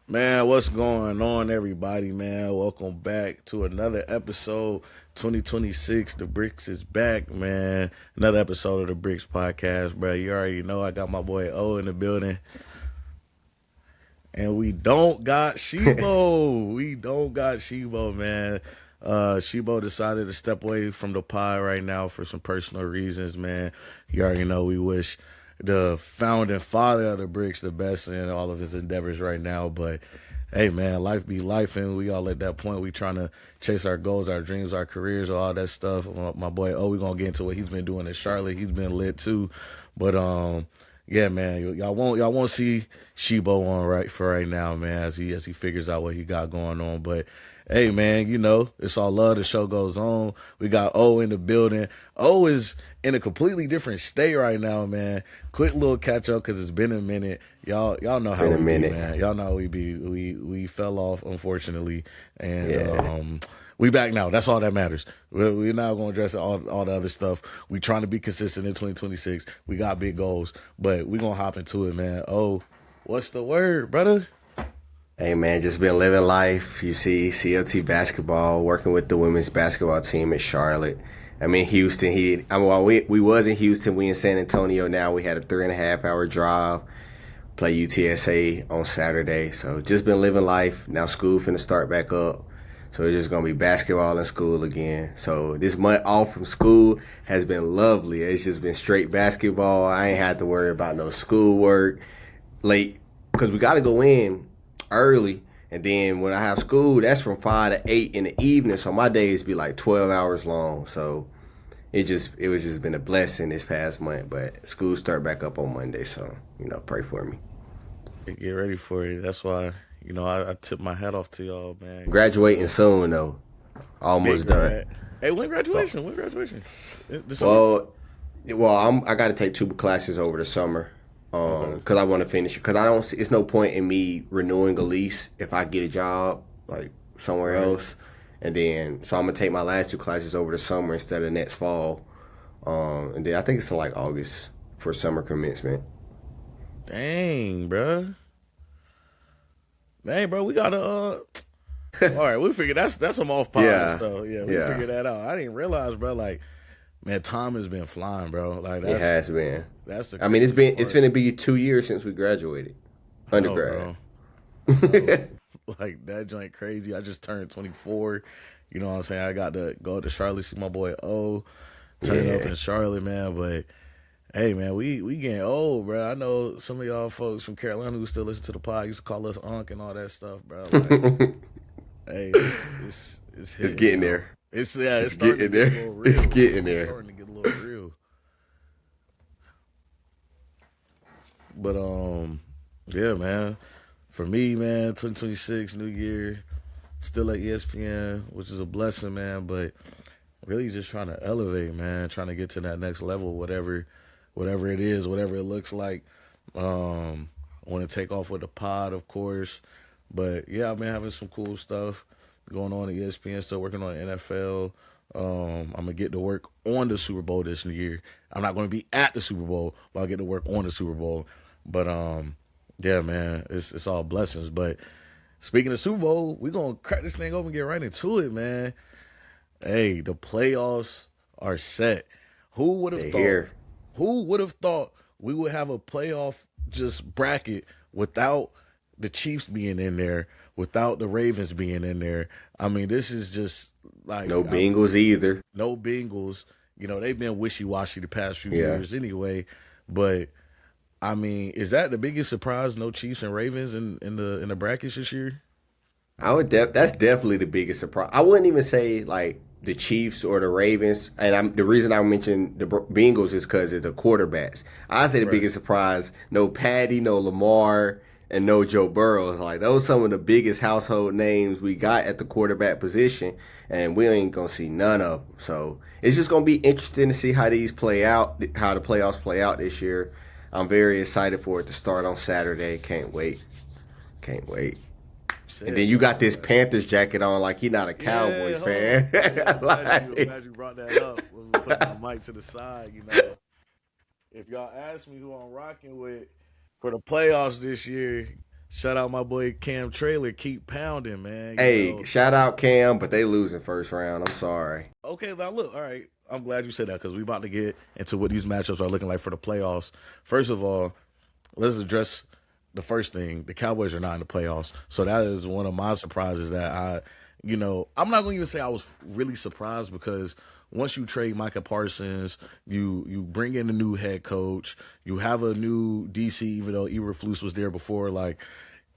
Man, what's going on, everybody, man? Welcome back to another episode, 2026. The Brickz is back, man. Another episode of the Brickz podcast, bro. You already know I got my boy O in the building. And we don't got Shebo. We don't got Shebo, man. Shebo decided to step away from the pod right now for some personal reasons, man. You already know we wish the founding father of the Brickz the best in all of his endeavors right now. But hey, man, life be life, and we all at that point. We trying to chase our goals, our dreams, our careers, all that stuff. My boy, we gonna get into what he's been doing in Charlotte. He's been lit too, but yeah, man, y'all won't see Shebo on right now, man, as he figures out what he got going on. But hey, man, it's all love. The show goes on. We got O in the building. O is in a completely different state right now, man. Quick little catch up because it's been a minute. Y'all know how Been a we be, minute. man. Y'all know how we be. We fell off, unfortunately, and Yeah. we back now. That's all that matters. We're not going to address all the other stuff. We trying to be consistent in 2026. We got big goals, but we going to hop into it, man. Oh, what's the word, brother? Hey man, just been living life. You see CLT basketball, working with the women's basketball team in Charlotte. I'm in Houston. While we was in Houston, we in San Antonio now. We had a 3.5 hour drive. Play UTSA on Saturday. So just been living life. Now school finna start back up. So it's just gonna be basketball and school again. So this month off from school has been lovely. It's just been straight basketball. I ain't had to worry about no schoolwork late because we got to go in early, and then when I have school, that's from 5 to 8 in the evening. So my days be like 12 hours long. So it was just been a blessing this past month. But school start back up on Monday, so pray for me. Get ready for it. That's why I tip my hat off to y'all, man. Graduating soon though, Big almost done. grad. Hey, when graduation? When graduation? This summer? Well, I got to take 2 classes over the summer. Okay. Because I want to finish it. Because I don't see, it's no point in me renewing a lease if I get a job like somewhere Right. else, and then so I'm gonna take my last 2 classes over the summer instead of next fall. And then I think it's like August for summer commencement. Dang, bro. Dang, bro. We gotta. All right, we figured that's some off pod Yeah, stuff. Yeah, we yeah, figured that out. I didn't realize, bro. Like, man, time has been flying, bro. Like it that's has been. that's the I mean, crazy it's part. gonna be 2 years since we graduated, I know, undergrad. bro. I know. Like that joint crazy. I just turned 24. You know what I'm saying? I got to go to Charlotte, see my boy O, turn up Yeah. in Charlotte, man. But hey, man, we getting old, bro. I know some of y'all folks from Carolina who still listen to the pod used to call us Unc and all that stuff, bro. Like, hey, it's It's hitting getting now. there. It's It's starting to getting get a there. little It's real. getting It's there. starting to get a little real. But yeah, man. For me, man, 2026, new year, still at ESPN, which is a blessing, man. But really, just trying to elevate, man. Trying to get to that next level, whatever it is, whatever it looks like. I want to take off with the pod, of course. But yeah, I've been having some cool stuff going on at ESPN. Still working on the NFL. I'm gonna get to work on the Super Bowl this year. I'm not gonna be at the Super Bowl, but I'll get to work on the Super Bowl. But yeah, man, it's all blessings. But speaking of Super Bowl, we're gonna crack this thing open and get right into it, man. Hey, the playoffs are set. Who would have They thought? here. Who would have thought we would have a playoff just bracket without the Chiefs being in there, without the Ravens being in there? I mean, this is just like No Bengals either. no Bengals. They've been wishy washy the past few Yeah. years anyway. But I mean, is that the biggest surprise? No Chiefs and Ravens in the brackets this year? That's definitely the biggest surprise. I wouldn't even say like the Chiefs or the Ravens, and the reason I mentioned the Bengals is because of the quarterbacks. I say the Right. biggest surprise: no Patty, no Lamar, and no Joe Burrow. Like those some of the biggest household names we got at the quarterback position, and we ain't gonna see none of them. So it's just gonna be interesting to see how these play out, how the playoffs play out this year. I'm very excited for it to start on Saturday. Can't wait. Can't wait. And Said, then you got bro. this Panthers jacket on like he not a Yeah, Cowboys hold on. fan. Yeah, I'm Like, glad you brought that up. When we put my mic to the side, if y'all ask me who I'm rocking with for the playoffs this year, Shout out my boy Cam Trailer. Keep pounding, man. You Hey, know. shout out Cam, but they losing first round. I'm sorry. Okay, now look. All right. I'm glad you said that because we about to get into what these matchups are looking like for the playoffs. First of all, let's address the first thing. The Cowboys are not in the playoffs. So that is one of my surprises that I'm not going to even say I was really surprised because once you trade Micah Parsons, you bring in a new head coach, you have a new DC, even though Eberflus was there before. Like,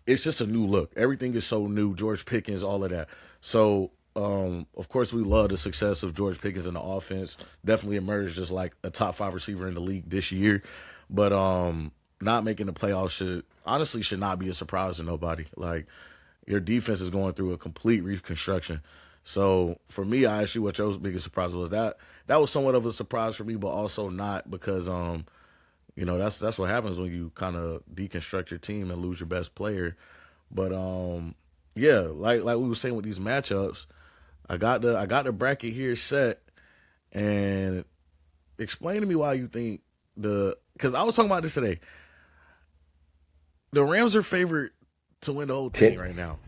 it's just a new look. Everything is so new. George Pickens, all of that. So, of course, we love the success of George Pickens in the offense. Definitely emerged as like a top 5 receiver in the league this year. But not making the playoffs should not be a surprise to nobody. Like, your defense is going through a complete reconstruction. So for me, I asked you what your biggest surprise was. That was somewhat of a surprise for me, but also not because that's what happens when you kind of deconstruct your team and lose your best player. But yeah, like we were saying with these matchups, I got the bracket here set, and explain to me why you think because I was talking about this today. The Rams are favored to win the whole thing right now.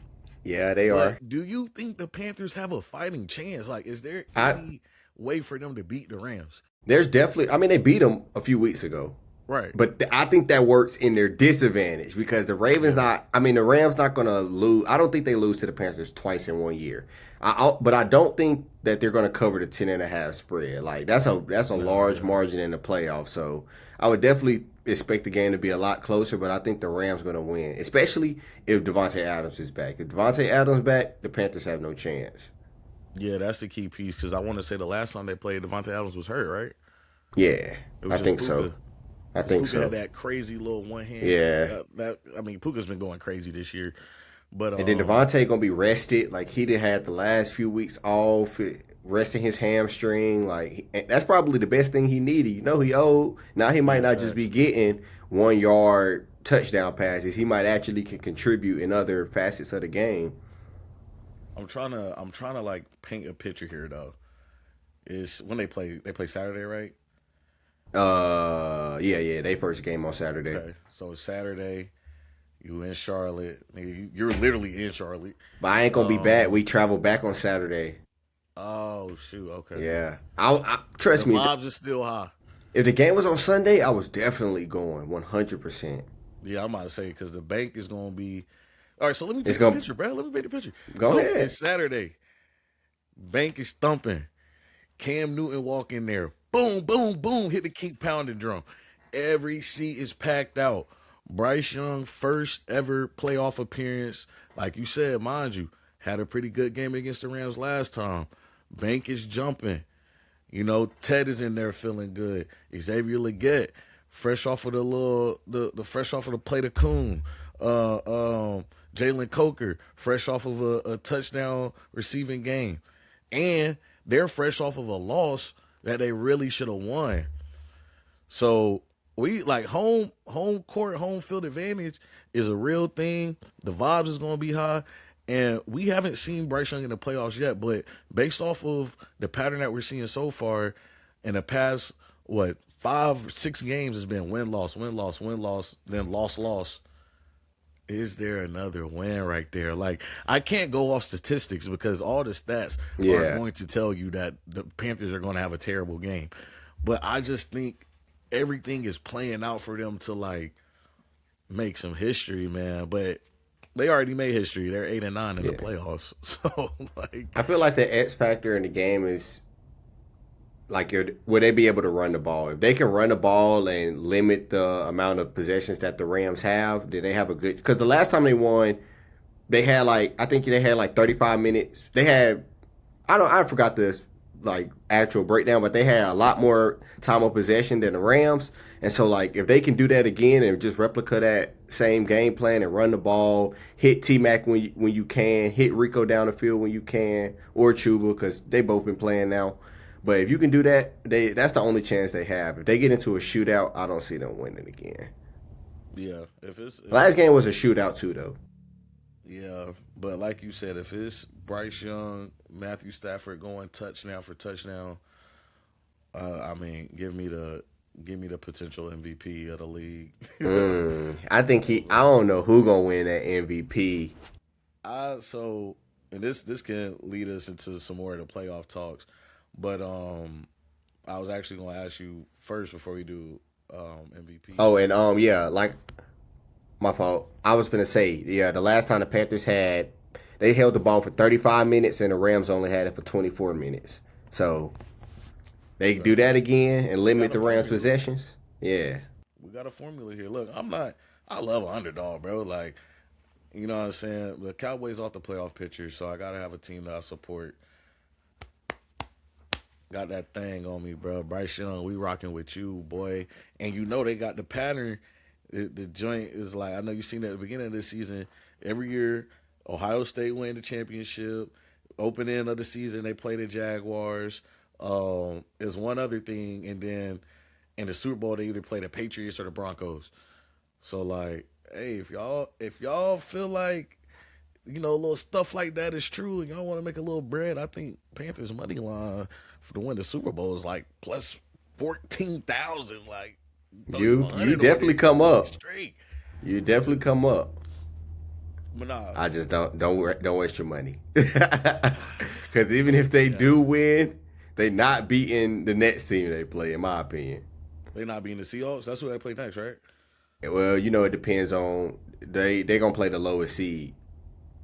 Yeah, they are. But do you think the Panthers have a fighting chance? Like, is there I any way for them to beat the Rams? There's definitely. I mean, they beat them a few weeks ago. Right. But I think that works in their disadvantage because the Ravens not. I mean, the Rams not going to lose. I don't think they lose to the Panthers twice in 1 year. But I don't think that they're going to cover the 10.5 spread. Like that's a large margin in the playoffs. So I would definitely expect the game to be a lot closer. But I think the Rams going to win, especially if Devontae Adams is back. If Devontae Adams back, the Panthers have no chance. Yeah, that's the key piece because I want to say the last time they played, Devontae Adams was hurt, right? Yeah, I think Puka. so. I think Puka so. had that crazy little one hand. Yeah. Puka's been going crazy this year. But And then Devontae gonna be rested. Like he did had the last few weeks off, resting his hamstring. Like that's probably the best thing he needed. You know he old. Now he might not just be getting 1 yard touchdown passes. He might actually can contribute in other facets of the game. I'm trying to like paint a picture here though. Is when they play Saturday, right? Yeah. They first game on Saturday. Okay. So it's Saturday. You in Charlotte. You're literally in Charlotte. But I ain't gonna be back. We travel back on Saturday. Oh shoot. Okay. Yeah. I trust me. The vibes is still high. If the game was on Sunday, I was definitely going 100%. Yeah, I'm about to say because the bank is gonna be. All right. So let me paint the picture, bro. Let me paint the picture. Go ahead. It's Saturday. Bank is thumping. Cam Newton walk in there. Boom, boom, boom. Hit the keep pounding drum. Every seat is packed out. Bryce Young, first ever playoff appearance. Like you said, mind you, had a pretty good game against the Rams last time. Bank is jumping. You know, Ted is in there feeling good. Xavier Legette, fresh off of the fresh off of the plate of Coon. Jalen Coker, fresh off of a touchdown receiving game. And they're fresh off of a loss that they really should have won. So we like home court, home field advantage is a real thing. The vibes is going to be high. And we haven't seen Bryce Young in the playoffs yet, but based off of the pattern that we're seeing so far in the past, 5-6 games has been win-loss, win-loss, win-loss, then loss-loss. Is there another win right there? Like, I can't go off statistics because all the stats are going to tell you that the Panthers are going to have a terrible game. But I just think everything is playing out for them to, like, make some history, man. But they already made history. They're 8-9 in the playoffs. So, like, I feel like the X factor in the game is, like, will they be able to run the ball? If they can run the ball and limit the amount of possessions that the Rams have, then they have a good. Because the last time they won, they had I think they had 35 minutes. They had, I forgot this actual breakdown, but they had a lot more time of possession than the Rams. And so if they can do that again and just replica that same game plan and run the ball, hit T-Mac when you can, hit Rico down the field when you can, or Chuba because they both been playing now. But if you can do that, that's the only chance they have. If they get into a shootout, I don't see them winning again. Yeah. Last game was a shootout too, though. Yeah, but like you said, if it's Bryce Young, Matthew Stafford going touchdown for touchdown, give me the give me the potential MVP of the league. I think I don't know who gonna win that MVP. So and this can lead us into some more of the playoff talks, but I was actually gonna ask you first before we do MVP. Oh, and yeah, like my fault. I was gonna say, yeah, the last time the Panthers they held the ball for 35 minutes and the Rams only had it for 24 minutes. So they Okay. do that again and We got limit a the Rams' formula. possessions. Yeah. We got a formula here. Look, I love an underdog, bro. Like, you know what I'm saying? The Cowboys off the playoff picture, so I gotta have a team that I support. Got that thing on me, bro. Bryce Young, we rocking with you, boy. And you know they got the pattern. The joint is like, I know you seen it at the beginning of this season. Every year, Ohio State win the championship. Opening of the season, they play the Jaguars. There's one other thing, and then in the Super Bowl, they either play the Patriots or the Broncos. So like, hey, if y'all feel like little stuff like that is true, and y'all want to make a little bread, I think Panthers money line for to win the Super Bowl is like plus 14,000. Like You 100 on definitely it come up. straight. You definitely come up. But nah, I just don't waste your money. Because even if they yeah, do win, they not beating the next team they play, in my opinion. they not being the Seahawks. That's who they play next, right? Well, it depends on they gonna play the lowest seed.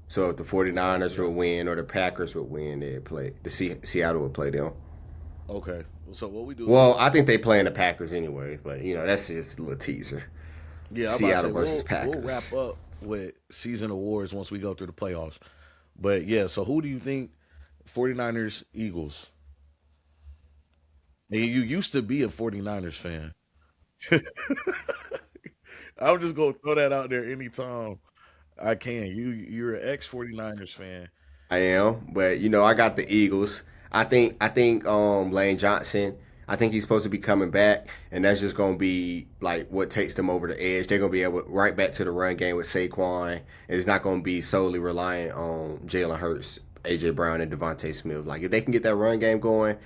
So if the Oh 49ers yeah. will win or the Packers will win, they play Seattle will play them. Okay. So what we do Well, is, I think they playing the Packers anyway, but that's just a little teaser. yeah, I'm about to Seattle say versus we'll Packers. wrap up with season awards once we go through the playoffs. But yeah, so who do you think 49ers Eagles? And you used to be a 49ers fan. I'm just gonna throw that out there anytime I can. You're an ex 49ers fan. I am, but I got the Eagles. I think Lane Johnson. I think he's supposed to be coming back, and that's just gonna be like what takes them over the edge. They're gonna be able right back to the run game with Saquon, and it's not gonna be solely reliant on Jalen Hurts, AJ Brown, and Devontae Smith. Like if they can get that run game going,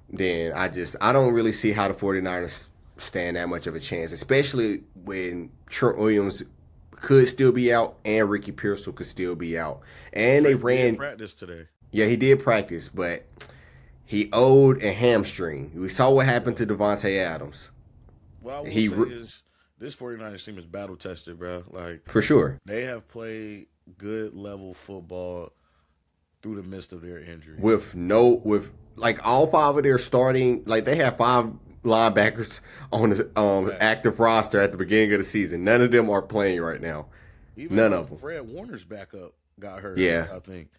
then I don't really see how the 49ers stand that much of a chance, especially when Trent Williams could still be out and Ricky Pearsall could still be out. And they Trent did ran, practice today. yeah, he did practice, but he owed a hamstring. We saw what happened to Devontae Adams. What I will He say is this 49ers team is battle tested, bro. Like for sure. they have played good level football through the midst of their injuries. With like all five of their starting, like they have five linebackers on the Facts. active roster at the beginning of the season. None of them are playing right now. Even None of them. Fred Warner's backup got hurt, Yeah. I think.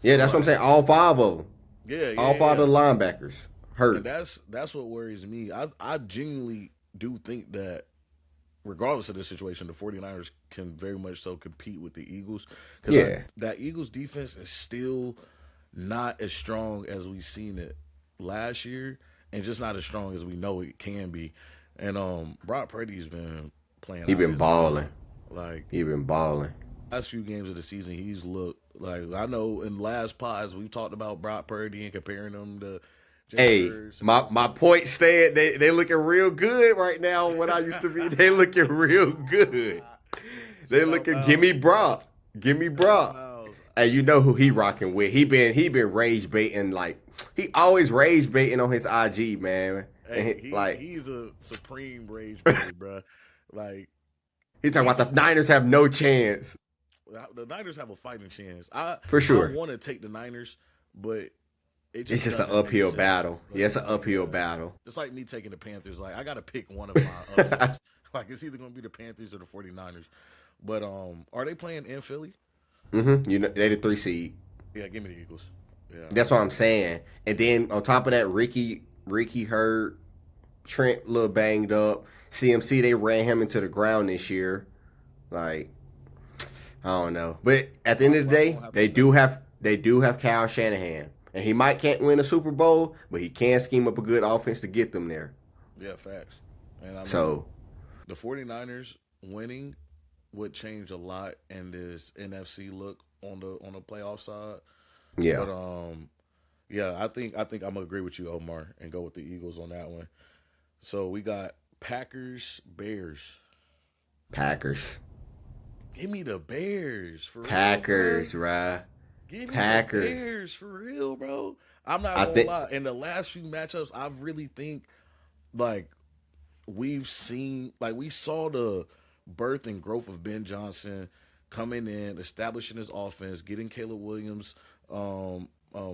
Yeah, So that's what I'm like, saying. All five of them. yeah, All yeah, five yeah. of the linebackers And hurt. that's what worries me. I genuinely do think that regardless of the situation, the 49ers can very much so compete with the Eagles. Because Yeah. that Eagles defense is still not as strong as we seen it last year, and just not as strong as we know it can be. And Brock Purdy's been playing He out of been his mind. balling. Like He been balling. last few games of the season, he's looked like, I know in last pods we talked about Brock Purdy and comparing him to Jalen Hey, Hurts and all this my stuff. point stand. They looking real good right now. What I used to be, they looking real good. They Shout out looking. Give Miles, me Brock. Give me shout out Brock. Miles. And you know who he rocking with. He been rage baiting like he always rage baiting on his IG, man. And Hey, like he's a supreme rage baiter, bro. Like he talking he's about the Niners have no chance the Niners have a fighting chance. I for sure. want to take the Niners, but it It's just just an doesn't make uphill sense. battle. Like, Yeah, it's an uphill battle. it's like me taking the Panthers. Like I got to pick one of my upsets. Like it's either going to be the Panthers or the 49ers. But are they playing in Philly? They the 3 seed. Yeah, give me the Eagles. Yeah. That's what I'm saying. And then on top of that, Ricky hurt, Trent a little banged up. CMC they ran him into the ground this year. Like I don't know, but at the end of the day, they do have Kyle Shanahan, and he might can't win a Super Bowl, but he can scheme up a good offense to get them there. Yeah, facts. And I mean, So the 49ers winning would change a lot in this NFC look on the playoff side. yeah, But yeah, I think I'm gonna agree with you, Omar, and go with the Eagles on that one. So we got Packers, Bears. Packers. Give me the Bears for real, bro. Packers, right? Give me the Packers. Bears for real, bro. I'm not I gonna think. lie. In the last few matchups, I really think like we saw the birth and growth of Ben Johnson coming in, establishing his offense, getting Caleb Williams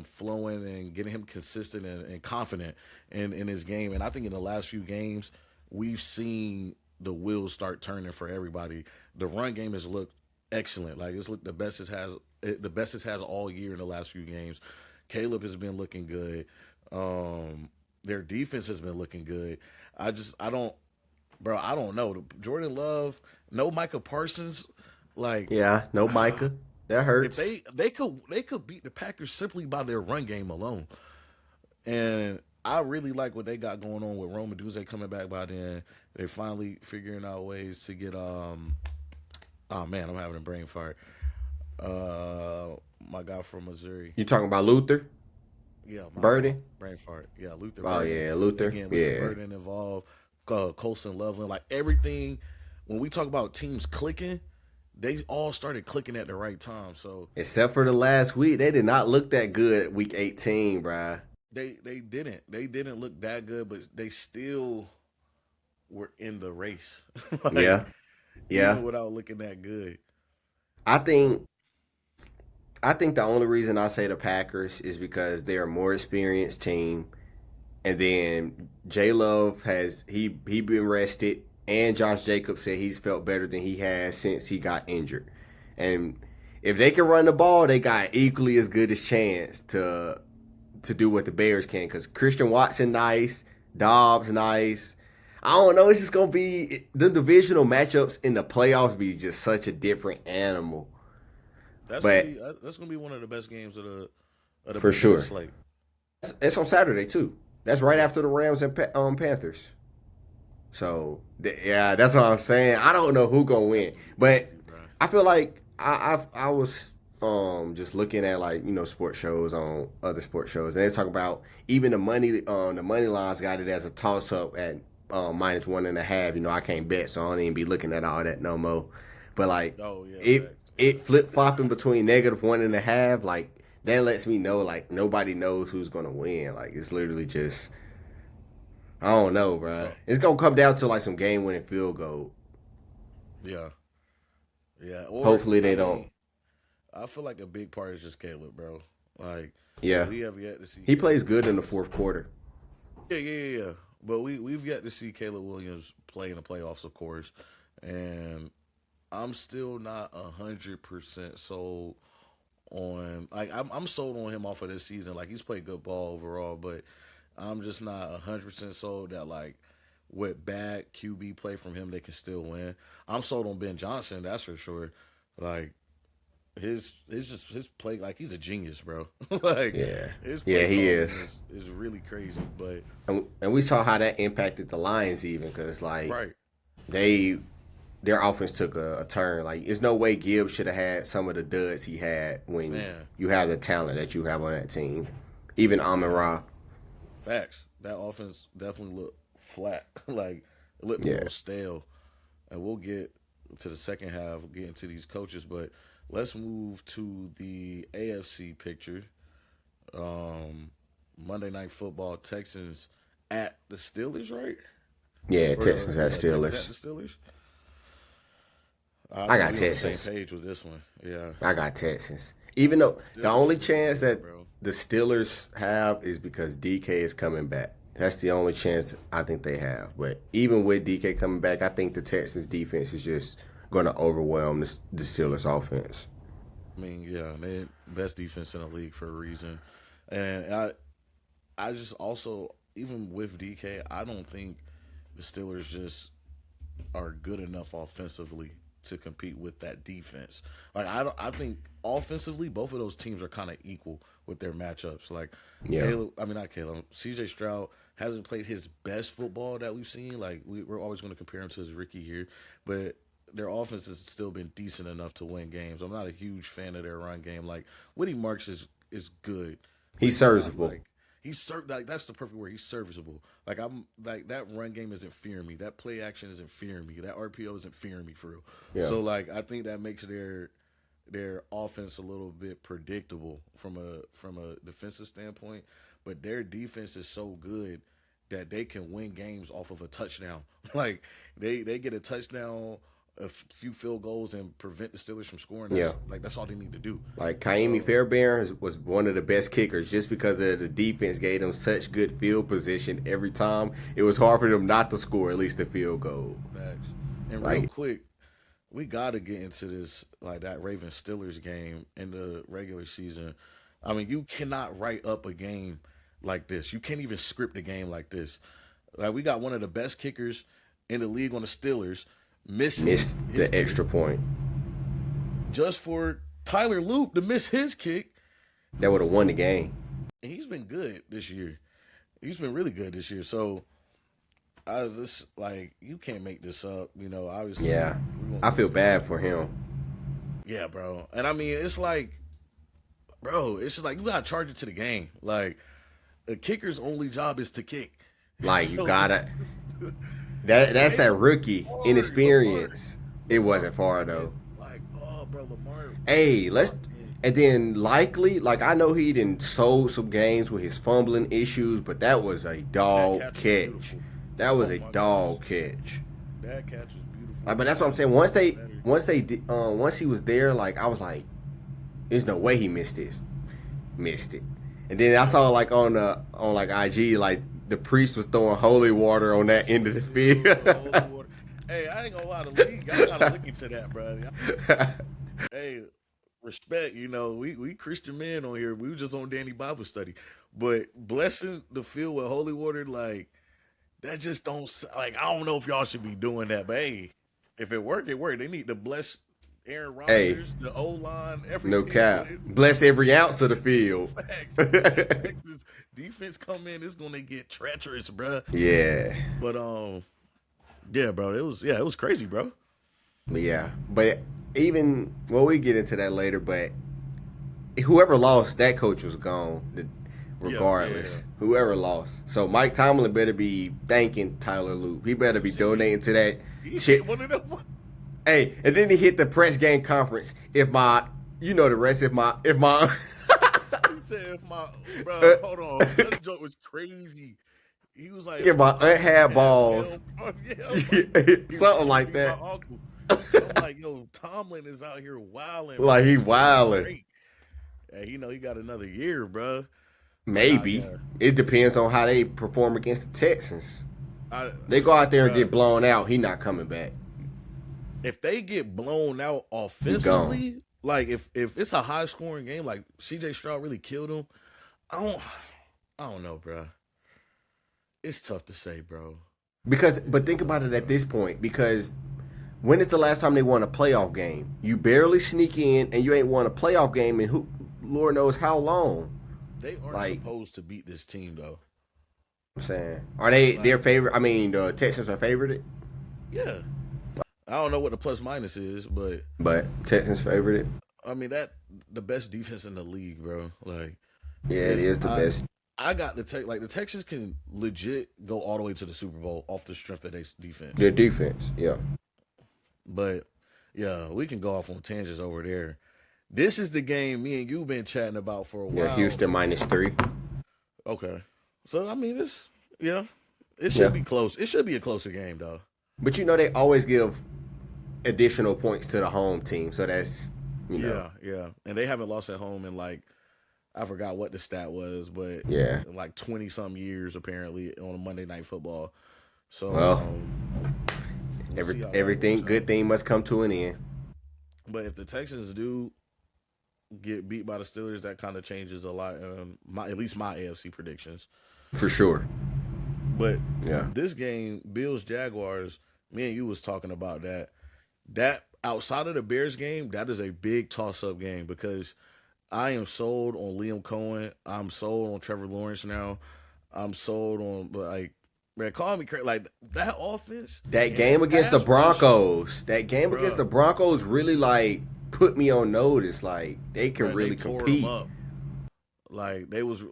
flowing and getting him consistent and confident in his game. And I think in the last few games, we've seen the wheels start turning for everybody. The run game has looked excellent. Like it's looked the best it has all year in the last few games. Caleb has been looking good. Their defense has been looking good. I don't, bro. I don't know. Jordan Love, no Micah Parsons. Like Yeah, no Micah. That if hurts. they could beat the Packers simply by their run game alone. And I really like what they got going on with Rome Duzé coming back by then. They're finally figuring out ways to get oh man, I'm having a brain fart. My guy from Missouri. You talking about Luther? Yeah, my Burden? brain fart. Yeah, Luther Oh Burden. yeah, They Luther. getting Luther Yeah. Burden involved. Colson Loveland, like everything. When we talk about teams clicking, they all started clicking at the right time. So Except for the last week, they did not look that good week 18, bruh. they didn't look that good, but they still were in the race. Like Yeah. even Yeah. without looking that good. I think I think the only reason I say the Packers is because they're a more experienced team. And then J Love he been rested, and Josh Jacobs said he's felt better than he has since he got injured. And if they can run the ball, they got equally as good as chance to do what the Bears can. Because Christian Watson nice, Dobbs nice. I don't know. It's just gonna be the divisional matchups in the playoffs be just such a different animal. That's gonna But be that's gonna be one of the best games of the for Big Ten sure, slate. it's on Saturday too. That's right Yeah, after the Rams and Panthers. So yeah, that's what I'm saying. I don't know who gonna win, but crazy, bro. I feel like I was just looking at like sports shows on other sports shows, and they talk about even the money lines got it as a toss up at -1.5. I can't bet, so I don't even be looking at all that no more. But like Oh yeah, it fact. it flip flopping between -1.5, like that lets me know like nobody knows who's gonna win. Like it's literally just I don't know, bro. So It's gonna come down to like some game winning field goal. yeah, yeah. Or Hopefully I they don't. mean, I feel like a big part is just Caleb, bro. Like Yeah, we have yet to see he Caleb plays good in the Williams. fourth quarter. Yeah. But we've yet to see Caleb Williams play in the playoffs, of course, and I'm still not 100% sold on. Like I'm sold on him off of this season. Like he's played good ball overall, but I'm just not 100% sold that like with bad QB play from him they can still win. I'm sold on Ben Johnson, that's for sure. Like his play, like he's a genius, bro. Like Yeah, his yeah, play he calling is. is really crazy. But And we saw how that impacted the Lions even because like right, they their offense took a turn. Like there's no way Gibbs should have had some of the duds he had when man, you have the talent that you have on that team. Even Amon yeah, Ra. facts. That offense definitely looked flat. Like it looked a Yeah, little stale. And we'll get to the second half, we'll get into these coaches, but let's move to the AFC picture. Monday Night Football, Texans at the Steelers, right? yeah. Or Texans had yeah, Texans at Steelers. the Steelers. I I think got we on the same Texans. page with this one. Yeah, I got Texans. Even though the Steelers only is looking chance good, that bro. the Steelers have is because DK is coming back. That's the only chance I think they have. But even with DK coming back, I think the Texans defense is just going to overwhelm the Steelers offense. I mean, yeah, they best defense in the league for a reason, and I just also even with DK, I don't think the Steelers just are good enough offensively to compete with that defense. Like I think offensively, both of those teams are kind of equal with their matchups. Like Yeah. Caleb, I mean not Caleb, CJ Stroud hasn't played his best football that we've seen. Like we're always going to compare him to his rookie year, but their offense has still been decent enough to win games. I'm not a huge fan of their run game. Like Whitty Marks is good, but He's he's not serviceable. like like that's the perfect word. He's serviceable. Like I'm like that run game isn't fearing me. That play action isn't fearing me. That RPO isn't fearing me for real. Yeah. So like I think that makes their offense a little bit predictable from a defensive standpoint, but their defense is so good that they can win games off of a touchdown. Like they get a touchdown, a few field goals, and prevent the Steelers from scoring. That's all they need to do. Like Kaimi Fairbairn was one of the best kickers just because of the defense gave them such good field position every time. It was hard for them not to score at least a field goal. Max. And real quick, we got to get into this, like that Ravens Steelers game in the regular season. I mean, you cannot write up a game like this. You can't even script a game like this. Like we got one of the best kickers in the league on the Steelers missed the extra point just for Tyler Loop to miss his kick. That would have won the game. And he's been good this year. He's been really good this year. So I was just like, you can't make this up, obviously. Yeah. I feel bad for him. Yeah, bro. And I mean, it's like, bro, it's just like you gotta charge it to the game. Like a kicker's only job is to kick. Like you gotta that's that rookie inexperience. It wasn't far though. Like, oh bro, Lamar. Hey, and then likely, like I know he didn't sold some games with his fumbling issues, but that was a dog catch. That was a dog catch. That catch was beautiful. Like, but that's what I'm saying. Once he was there, like I was like, there's no way he missed this. Missed it. And then I saw like on IG, like the priest was throwing holy water on that end of the field. Hey, I ain't gonna lie, the league, I gotta look into that, bro. Hey, respect, we Christian men on here. We were just on Danny Bible study. But blessing the field with holy water, like, that just don't, like, I don't know if y'all should be doing that. But, hey, if it worked, it worked. They need to bless Aaron Rodgers, the O-line, everything. No cap. Bless every ounce of the field. Facts. Texas defense come in, it's gonna get treacherous, bro. Yeah. But yeah, bro, it was crazy, bro. Yeah, but even we get into that later. But whoever lost, that coach was gone, regardless. Yeah. Whoever lost, so Mike Tomlin better be thanking Tyler Loop. He better be donating to that. One of them. Hey, and then he hit the press game conference. The rest. If my He said, bro, hold on. That joke was crazy. He was like, if my aunt had balls. Something like that. I'm like, yo, Tomlin is out here wilding. Like, he's wilding. Hey, he got another year, bro. Maybe. It depends on how they perform against the Texans. They go out there and get blown out. He not coming back. If they get blown out offensively, like if it's a high scoring game, like CJ Stroud really killed him, I don't know, bro. It's tough to say, bro. But think about it at this point, because when is the last time they won a playoff game? You barely sneak in, and you ain't won a playoff game in Lord knows how long. They aren't supposed to beat this team, though. I'm saying, are they their favorite? I mean, the Texans are favorited. Yeah. I don't know what the plus minus is, but Texans favorited. I mean the best defense in the league, bro. Like, yeah, it is the best. I got the the Texans can legit go all the way to the Super Bowl off the strength of their defense. Their defense, yeah. But yeah, we can go off on tangents over there. This is the game me and you been chatting about for a while. Yeah, Houston -3. Okay, so I mean it should be close. It should be a closer game, though. But they always give additional points to the home team, so that's yeah, and they haven't lost at home in I forgot what the stat was, but like 20-some years apparently on a Monday Night Football. So everything good thing must come to an end. But if the Texans do get beat by the Steelers, that kind of changes a lot. At least my AFC predictions, for sure. But this game, Bills Jaguars, me and you was talking about that. That outside of the Bears game, that is a big toss-up game because I am sold on Liam Cohen. I'm sold on Trevor Lawrence now. I'm sold on, man, call me crazy. Like, that offense. That game against the Broncos. Against the Broncos really, put me on notice. Like, they can really compete. Tore them up. Like, they was,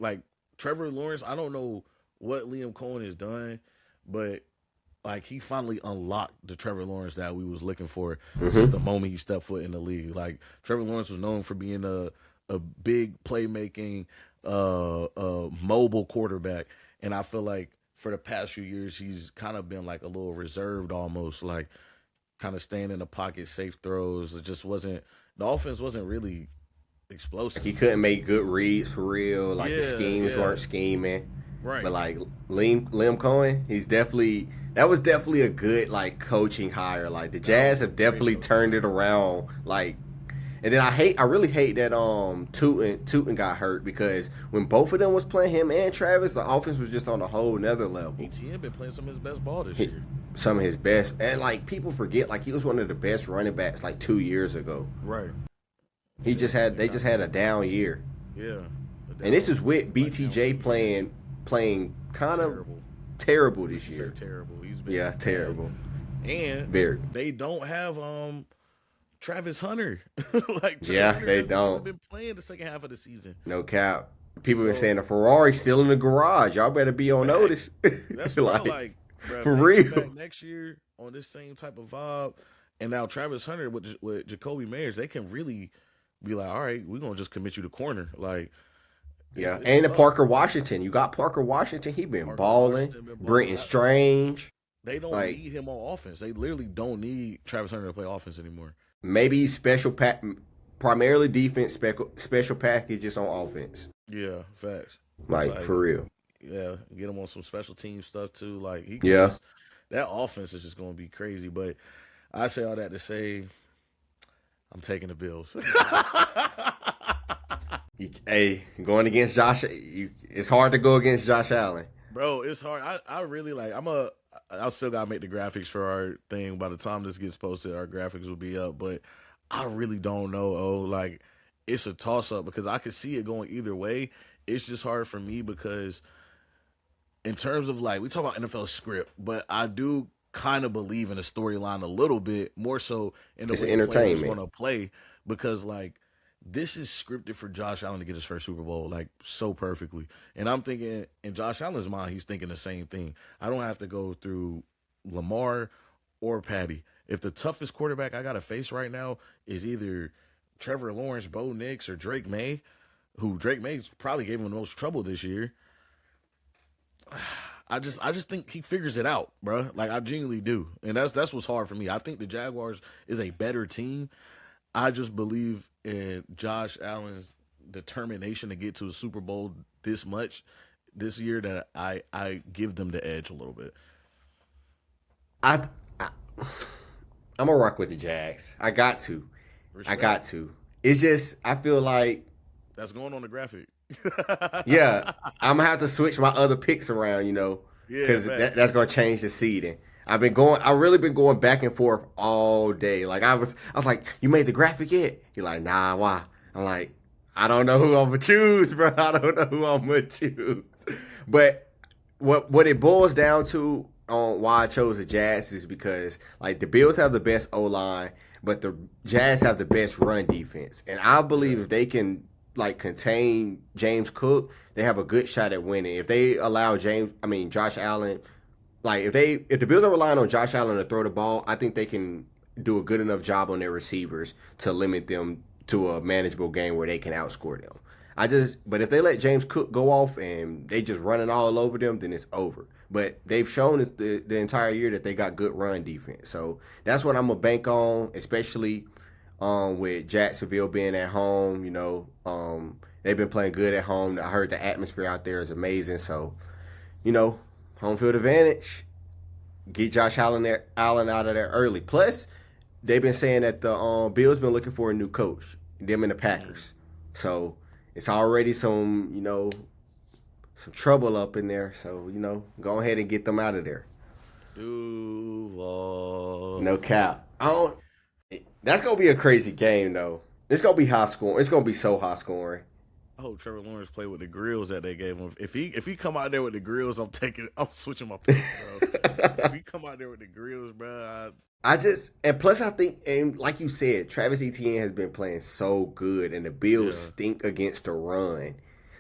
Trevor Lawrence, I don't know what Liam Cohen has done, but like he finally unlocked the Trevor Lawrence that we was looking for since the moment he stepped foot in the league. Like Trevor Lawrence was known for being a big playmaking, mobile quarterback, and I feel like for the past few years he's kind of been like a little reserved, almost like kind of staying in the pocket, safe throws. It just wasn't the offense wasn't really Like explosive. he couldn't make good reads for real. Like the Yeah, schemes yeah, weren't scheming. right. But like Liam Cohen, that was definitely a good like coaching hire. Like the That was Jazz a have great definitely coaching turned it hire. around. Like, and then I really hate that Tootin got hurt because when both of them was playing, him and Travis, the offense was just on a whole nother level. ETN been playing some of his best ball this He, year. some of his best, and like people forget, like he was one of the best running backs like 2 years ago. Right. They Yeah. just had a down year. Yeah. And this is with Like down BTJ playing kind of terrible. terrible this Say year. terrible. He's been Yeah, bad. terrible. And Very. they don't have Travis Hunter. Like Travis Yeah, Hunter they hasn't really don't. been playing the second half of the season. No cap. People been So saying the Ferrari's still in the garage. Y'all better be on notice. that's why like bruh, for if they real. come back next year on this same type of vibe. And now Travis Hunter with Jacoby Meyers, they can really be like, all right, we're gonna just commit you to corner. Like Yeah, it's and the tough. Parker Washington. You got Parker Washington. He been Parker balling. Washington been balling Brenton out. Strange. They don't Like need him on offense. They literally don't need Travis Hunter to play offense anymore. maybe primarily defense, special packages on offense. Yeah, facts. Like Like, for real. yeah, get him on some special team stuff too. Like he can Yeah. just that offense is just gonna be crazy. But I say all that to say I'm taking the Bills. Hey, going against Josh, it's hard to go against Josh Allen. Bro, it's hard. I really like I still gotta make the graphics for our thing. By the time this gets posted, our graphics will be up. But I really don't know. Like it's a toss up because I could see it going either way. It's just hard for me because in terms of like we talk about NFL script, but I do kind of believe in a storyline a little bit more so in the It's way the players entertainment. want to play because like this is scripted for Josh Allen to get his first Super Bowl like so perfectly. And I'm thinking in Josh Allen's mind, he's thinking the same thing. I don't have to go through Lamar or Patty. If the toughest quarterback I got to face right now is either Trevor Lawrence, Bo Nix, or Drake May, who Drake May probably gave him the most trouble this year. I just think he figures it out, bro. Like I genuinely do, and that's what's hard for me. I think the Jaguars is a better team. I just believe in Josh Allen's determination to get to a Super Bowl this much this year that I give them the edge a little bit. I, I I'm gonna rock with the Jags. I got to. I Respect. got to. It's just I feel like That's going on the graphic. yeah, I'm gonna have to switch my other picks around, Yeah, because facts. that's gonna change the seeding. I really been going back and forth all day. Like I was like, you made the graphic yet? You're like, nah, why? I'm like, I don't know who I'm gonna choose, bro. I don't know who I'm gonna choose. But what it boils down to on why I chose the Jazz is because like the Bills have the best O line, but the Jazz have the best run defense, and I believe if they can like contain James Cook, they have a good shot at winning. If they allow Josh Allen, like if the Bills are relying on Josh Allen to throw the ball, I think they can do a good enough job on their receivers to limit them to a manageable game where they can outscore them. But if they let James Cook go off and they just running all over them, then it's over. But they've shown us the entire year that they got good run defense. So that's what I'm gonna bank on, especially with Jacksonville being at home. They've been playing good at home. I heard the atmosphere out there is amazing. So, home field advantage. Get Josh Allen out of there early. Plus, they've been saying that the Bills been looking for a new coach. Them and the Packers. So it's already some trouble up in there. So go ahead and get them out of there. Duval. No cap. That's gonna be a crazy game though. It's gonna be high scoring. It's gonna be so high scoring. I hope Trevor Lawrence played with the grills that they gave him. If he come out there with the grills, I'm switching my pick, bro. If he come out there with the grills, bro, And plus I think, and like you said, Travis Etienne has been playing so good, and the Bills yeah, stink against the run.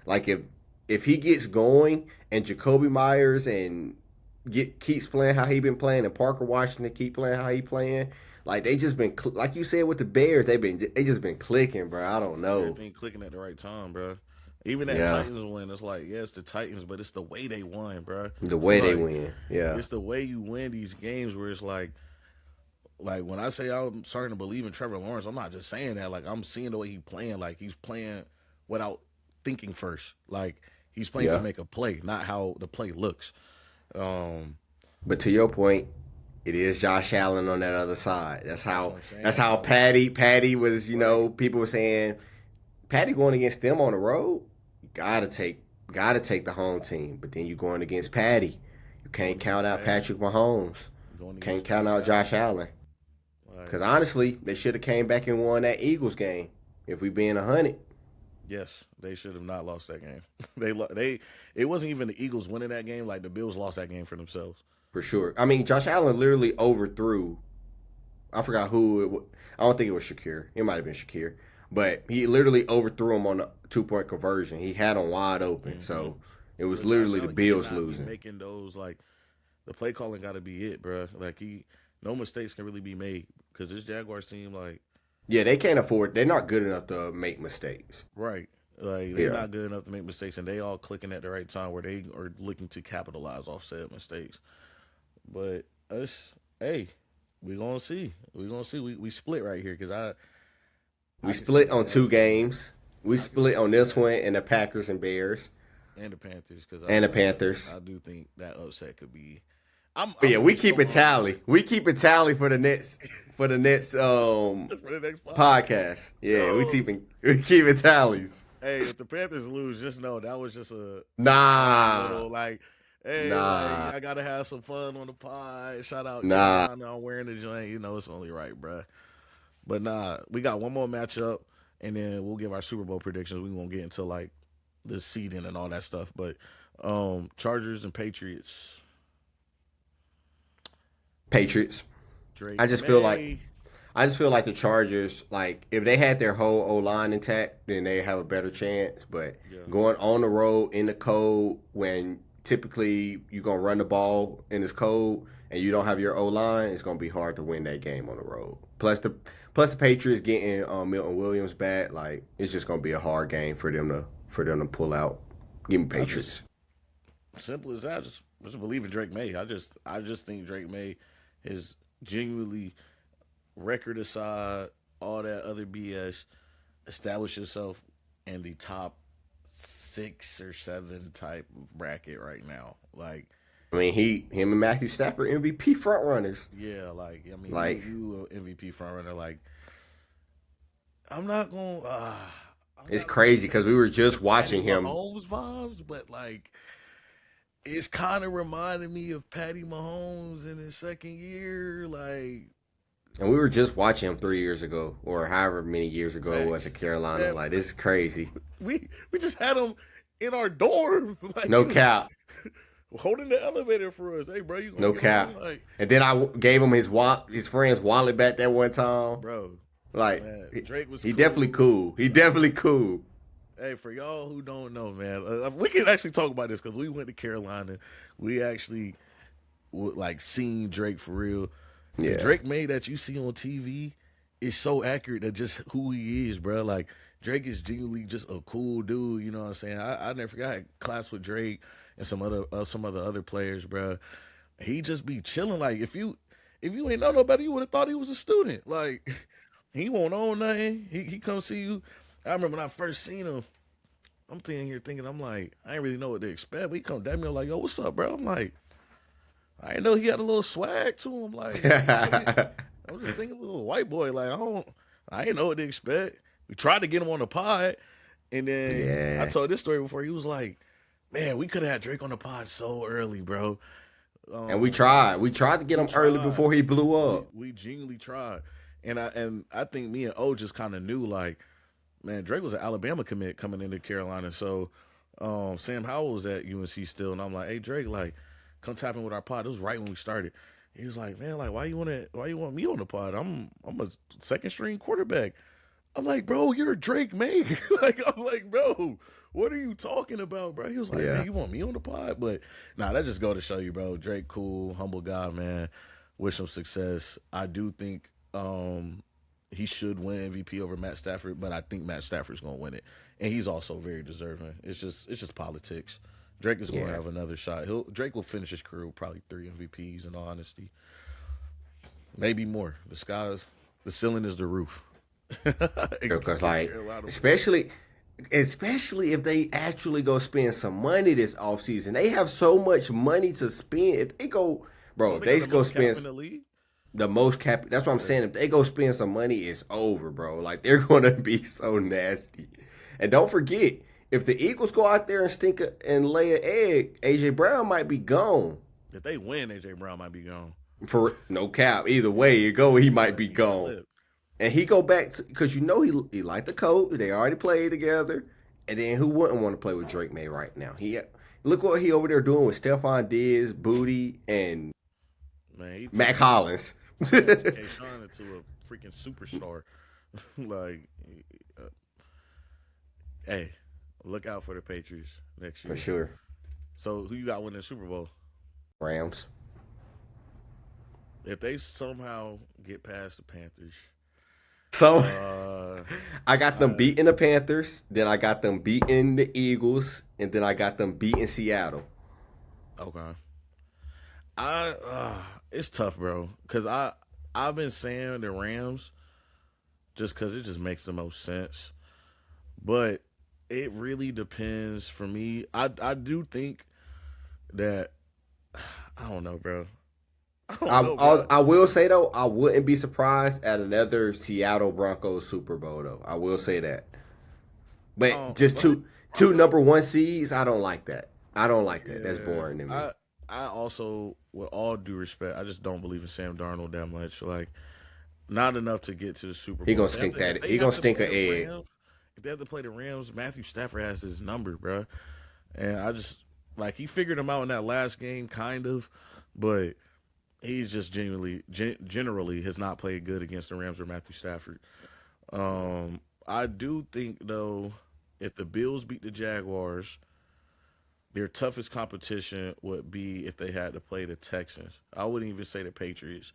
Like if if he gets going and Jacoby Myers and keeps playing how he been playing and Parker Washington keep playing how he playing, like they just been like you said with the Bears, they just been clicking, bro. I don't know. Everything clicking at the right time, bro. Even that Yeah, Titans win, it's like, yeah, it's the Titans, but it's the way they won, bro. the way they Like, win. Yeah, it's the way you win these games where it's like when I say I'm starting to believe in Trevor Lawrence, I'm not just saying that. Like I'm seeing the way he's playing. Like he's playing without thinking first. Like he's playing to yeah. make a play, not how the play looks. But to your point, it is Josh Allen on that other side. That's what I'm That's saying, how bro. Patty was. Right. People were saying Patty going against them on the road. You gotta take the home team. But then you going against Patty. You Going can't count against out Patty, Patrick Mahomes. going Can't against count Josh out Josh Allen. Allen. Like, Because honestly, they should have came back and won that Eagles game. If we being 100, yes, they should have not lost that game. They it wasn't even the Eagles winning that game. Like the Bills lost that game for themselves. for sure. I mean, Josh Allen literally overthrew. I forgot who. I don't think it was Shakir. It might have been Shakir, but he literally overthrew him on a 2-point conversion. He had him wide open, Mm-hmm. so it was But Josh literally the Allen Bills cannot be losing. making those like the play calling got to be it, bro. Like no mistakes can really be made because this Jaguars team, like, Yeah, they can't afford. They're not good enough to make mistakes. right, like they're Yeah, not good enough to make mistakes, and they all clicking at the right time where they are looking to capitalize off said mistakes. But us, hey, we gonna see. We gonna see. We split right here because we I can see split that on 2 games. We I can split see on this that one and the Packers and Bears and the Panthers because and the Panthers. I do think that upset could be. But yeah, we I'm keep still a on the tally. We keep a tally for the next for the next podcast. podcast. Yeah, Yo, we keeping tallies. hey, if the Panthers lose, just know that was just a Nah, little like, hey, like nah, I gotta have some fun on the pod. Shout out nah. Carolina, I'm wearing the joint. You know it's only right, bruh. But nah, we got one more matchup, and then we'll give our Super Bowl predictions. We won't get into like the seeding and all that stuff. But Chargers and Patriots, Patriots. Drake I just feel like May. I just feel like the Chargers, like if they had their whole O line intact, then they have a better chance. But Yeah, going on the road in the cold, when typically you're gonna run the ball in this cold and you don't have your O line, it's gonna be hard to win that game on the road. Plus the Patriots getting Milton Williams back, like it's just gonna be a hard game for them to pull out. Give me I just Patriots. simple as that. Just believe in Drake May. I just think Drake May is genuinely record aside, all that other BS, establish yourself in the top 6 or 7 type of bracket right now. Like, I mean, him and Matthew Stafford MVP front runners. yeah, like I mean, Like you a MVP frontrunner. Like, I'm not gonna, I'm it's not gonna crazy because say we were just Patty watching him. Mahomes vibes, but like, it's kind of reminding me of Patty Mahomes in his second year. Like, And we were just watching him 3 years ago, or however many years ago it was facts. at Carolina. Man, Like this is crazy. we just had him in our dorm, like No he was cap, holding the elevator for us. Hey, bro, you gonna no get on? cap. Like, And then gave him his friend's wallet back that one time. bro, Like man, Drake was he definitely cool. cool. He definitely cool. Hey, for y'all who don't know, man, we can actually talk about this because we went to Carolina. We actually like seen Drake for real. The Yeah. Drake May that you see on TV is so accurate that just who he is, bro. Like Drake is genuinely just a cool dude. You know what I'm saying? I never forgot I had class with Drake and some other players, bro. He just be chilling. Like if you ain't know nobody, you would have thought he was a student. Like he won't own nothing. He come see you. I remember when I first seen him. I'm thinking, I'm like, I ain't really know what to expect. But he come down me, I'm like, yo, what's up, bro? I'm like, I didn't know he had a little swag to him. Like, I was just thinking, a little white boy. Like, I didn't know what to expect. We tried to get him on the pod, and then I Yeah. told this story before. He was like, man, we could have had Drake on the pod so early, bro. And we Um, tried. We tried to get we him early tried. before he blew We up. we genuinely tried, and I think me and O just kind of knew like, man, Drake was an Alabama commit coming into Carolina. So Sam Howell was at UNC still, and I'm like, hey Drake, like, come tap in with our pod. It was right when we started. He was like, man, like, why you want me on the pod? I'm a second string quarterback. I'm like, bro, you're Drake May. I'm like, bro, what are you talking about, bro? He was like, Yeah. man, you want me on the pod? But nah, that just go to show you, bro. Drake, cool, humble guy, man. Wish him success. I do think he should win MVP over Matt Stafford, but I think Matt Stafford's gonna win it, and he's also very deserving. It's just politics. Drake is gonna Yeah. have another shot. Drake will finish his career with probably 3 MVPs. In all honesty, maybe more. The ceiling is the roof. Because like, especially if they actually go spend some money this offseason. They have so much money to spend. If they go, bro, if They got they the go most cap in spend the league. the most cap, that's what I'm saying. If they go spend some money, it's over, bro. Like they're gonna be so nasty. And don't forget, if the Eagles go out there and and lay an egg, AJ Brown might be gone. If they win, AJ Brown might be gone. For no cap, either way you go, he might be gone. And he go back because he liked the coach. They already played together. And then who wouldn't want to play with Drake May right now? Look what he over there doing with Stephon Diggs, Booty, and Man, Mac Hollins. K-Shine into a freaking superstar. like, hey, look out for the Patriots next year. For sure. So who you got winning the Super Bowl? Rams. If they somehow get past the Panthers. So I got them beating the Panthers, then I got them beating the Eagles, and then I got them beating Seattle. Okay. It's tough, bro, because I've been saying the Rams just because it just makes the most sense, but it really depends for me. I do think that I don't know, bro. I will say though, I wouldn't be surprised at another Seattle Broncos Super Bowl though. I will say that. But just two number one seeds, I don't like that. I don't like that. That's boring to me. I also, with all due respect, I just don't believe in Sam Darnold that much. Like, not enough to get to the Super Bowl. He gonna stink that. He gonna stink an egg. If they have to play the Rams, Matthew Stafford has his number, bro. And I just he figured him out in that last game, kind of, but he's just generally has not played good against the Rams or Matthew Stafford. I do think though, if the Bills beat the Jaguars, their toughest competition would be if they had to play the Texans. I wouldn't even say the Patriots.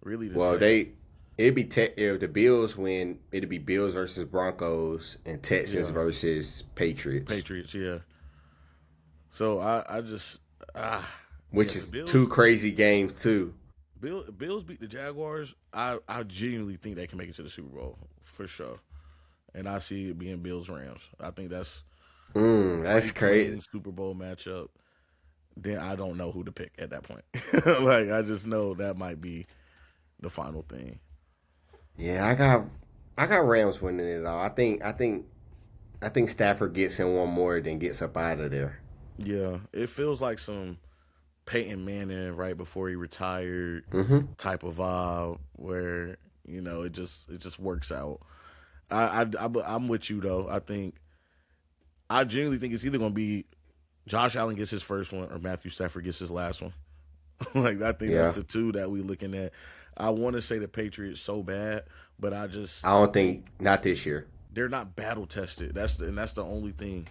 Really, Texans. It'd be if the Bills win, it'd be Bills versus Broncos and Texans versus Patriots. Patriots, yeah. So I just which is Bills, two crazy games too. Bills beat the Jaguars. I genuinely think they can make it to the Super Bowl for sure, and I see it being Bills Rams. I think that's crazy Super Bowl matchup. Then I don't know who to pick at that point. I just know that might be the final thing. Yeah, I got Rams winning it all. I think Stafford gets in one more than gets up out of there. Yeah, it feels like some Peyton Manning right before he retired type of vibe where it just works out. I'm with you though. I genuinely think it's either going to be Josh Allen gets his first one or Matthew Stafford gets his last one. I think that's the two that we looking at. I want to say the Patriots so bad, but I don't think not this year. They're not battle tested. That's the only thing.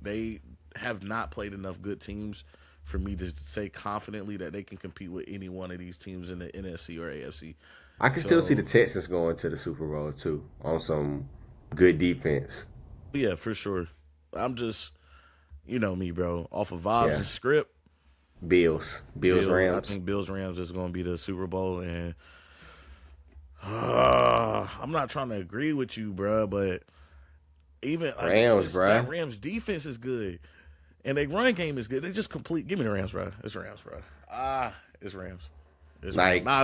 They have not played enough good teams for me to say confidently that they can compete with any one of these teams in the NFC or AFC. I can still see the Texans going to the Super Bowl too on some good defense. Yeah, for sure. I'm just, me, bro. Off of vibes and script. Bills, Rams. I think Bills Rams is going to be the Super Bowl, and I'm not trying to agree with you, bro, but even Rams, bro. That Rams defense is good, and their run game is good. They just complete. Give me the Rams, bro. It's Rams, bro. It's Rams. It's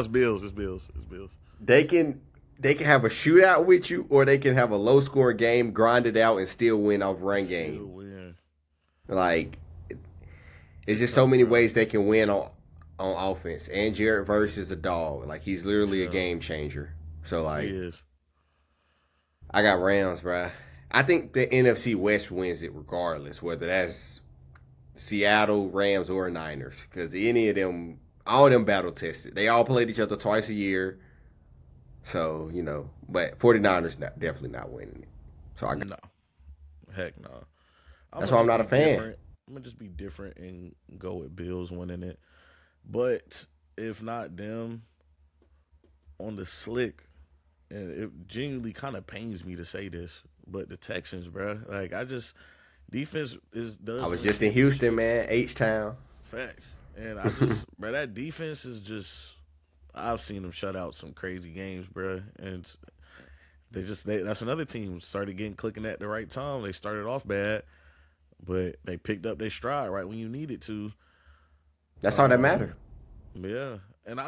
Bills. It's Bills. It's Bills. They can have a shootout with you, or they can have a low scoring game, grind it out, and still win off run game. It's just so many ways they can win on offense. And Jared Verse is a dog. He's literally a game changer. So he is. I got Rams, bro. I think the NFC West wins it regardless, whether that's Seattle, Rams, or Niners, because any of them, all of them battle tested. They all played each other twice a year. So, but 49ers definitely not winning it. So No, heck no. I'm that's gonna why I'm just not a be fan. different. I'm gonna just be different and go with Bills winning it. But if not them on the slick, and it genuinely kind of pains me to say this, but the Texans, bro, like I just defense is I does was really just in steal the Houston, show. man, H-Town. Facts, and I just, bro, that defense is just. I've seen them shut out some crazy games, bro, and that's another team started getting clicking at the right time. They started off bad, but they picked up their stride right when you needed to. That's all that matter. Um, yeah, and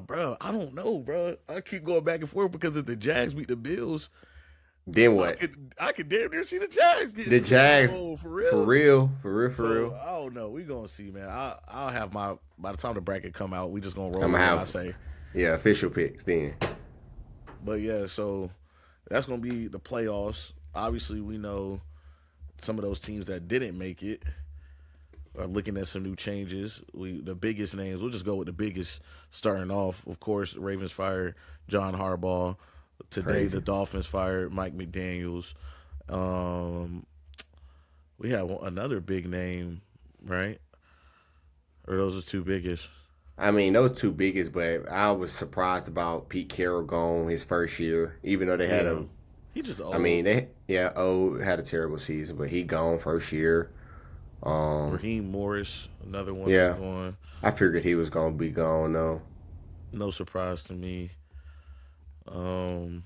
bro, I don't know, bro. I keep going back and forth because if the Jags beat the Bills, Then I what? could I could damn near see the Jags get The into the Super Jags, Bowl for for real. real, for real, for So real. I don't know. We gonna see, man. I'll have my by the time the bracket come out, we just gonna roll I'm with gonna what I have, say. yeah, official picks then. But yeah, so that's gonna be the playoffs. Obviously, we know some of those teams that didn't make it are looking at some new changes. The biggest names. We'll just go with the biggest. Starting off, of course, Ravens fired John Harbaugh. Today, Crazy. the Dolphins fired Mike McDaniels. Um, we have another big name, right? Or those are two biggest. I mean, those two biggest, but I was surprised about Pete Carroll gone his first year, even though they had Yeah, a. he just I old. mean, had a terrible season, but he gone first year. Um, Raheem Morris, another one is yeah, going. I figured he was gonna be gone though. No surprise to me. Um,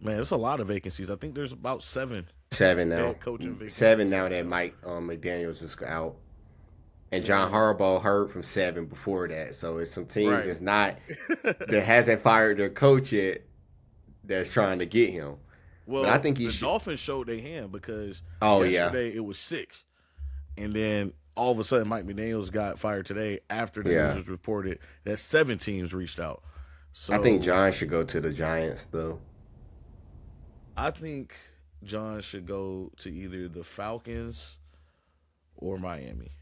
man, it's a lot of vacancies. I think there's about seven Seven now, head coaching seven vacancies now right that now. Mike McDaniel's is out, and John And Harbaugh heard from seven before that. So it's some teams right. that's not that hasn't fired their coach yet that's trying to get him. But I Well, think he the should. Dolphins showed their hand because Oh yeah, yesterday it was six, and then all of a sudden Mike McDaniel's got fired today after the news yeah. was reported that seven teams reached out. I think So John should go to the Giants though. I think John should go to either the Falcons or Miami.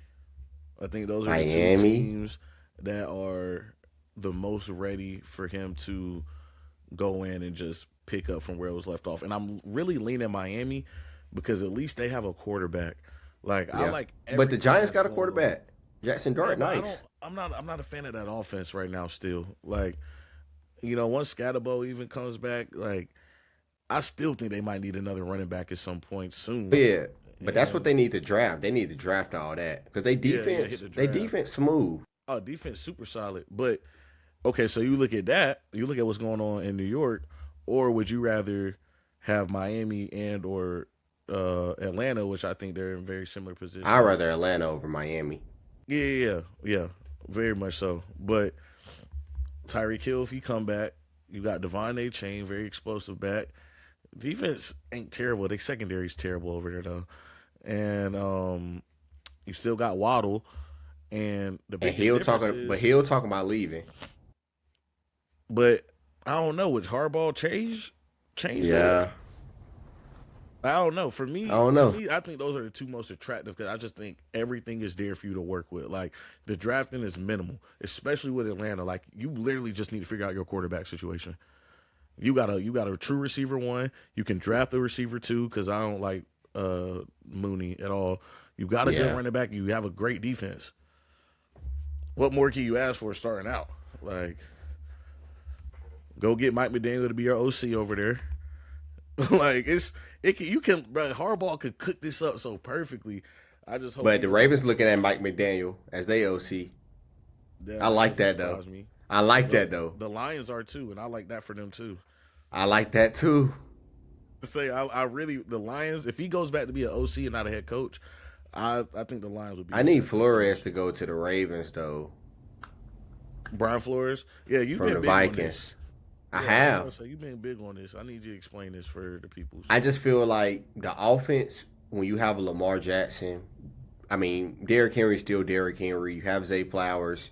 I think those are the two Miami. teams that are the most ready for him to go in and just pick up from where it was left off. And I'm really leaning Miami because at least they have a quarterback. Like I Yeah, like but the everything Giants that's got a going on. quarterback, Jackson Yeah, Dart. but I don't. Nice. I'm not a fan of that offense right now. Still, like once Scatterbo even comes back, like I still think they might need another running back at some point soon. Yeah, but that's what And they need to draft. They need to draft all that because yeah, hit the they draft. defense smooth. Oh, defense super solid. But okay, so you look at that. You look at what's going on in New York, or would you rather have Miami and or Atlanta, which I think they're in very similar I'd positions. rather Atlanta over Miami. Yeah, very much so. But Tyreek Hill, if he come back, you got Devon A. Chain, very explosive back. Defense ain't terrible. Their secondary's terrible over there though, and you still got Waddle. And the And biggest difference is, Hill talking about leaving. but I don't know, would Harbaugh change that? Yeah, I don't know. I don't know. I think those are the two most attractive because I just think everything is there for you to work with. Like the drafting is minimal, especially with Atlanta. Like you literally just need to figure out your quarterback situation. You got a true receiver one. You can draft a receiver two because I don't like Mooney at all. You got a good Yeah, running back. You have a great defense. What more can you ask for starting out? Like go get Mike McDaniel to be your OC over there. Like you can bro, Harbaugh could cook this up so perfectly. I just hope but he the doesn't. Ravens looking at Mike McDaniel as they OC. I That like doesn't that though. surprise me. I like The that though. the Lions are too, and I like that for them too. I like that too. To say I really the Lions. If he goes back to be an OC and not a head coach, I think the Lions would be. I in a need good Flores situation. to go to the Ravens though Brian Flores. Yeah, you've from been the big on this. Vikings. I Yeah, I was gonna have. say you've been big on this. I need you to explain this for the peoples. I just feel like the offense when you have a Lamar Jackson. I mean, Derrick Henry's still Derrick Henry. You have Zay Flowers.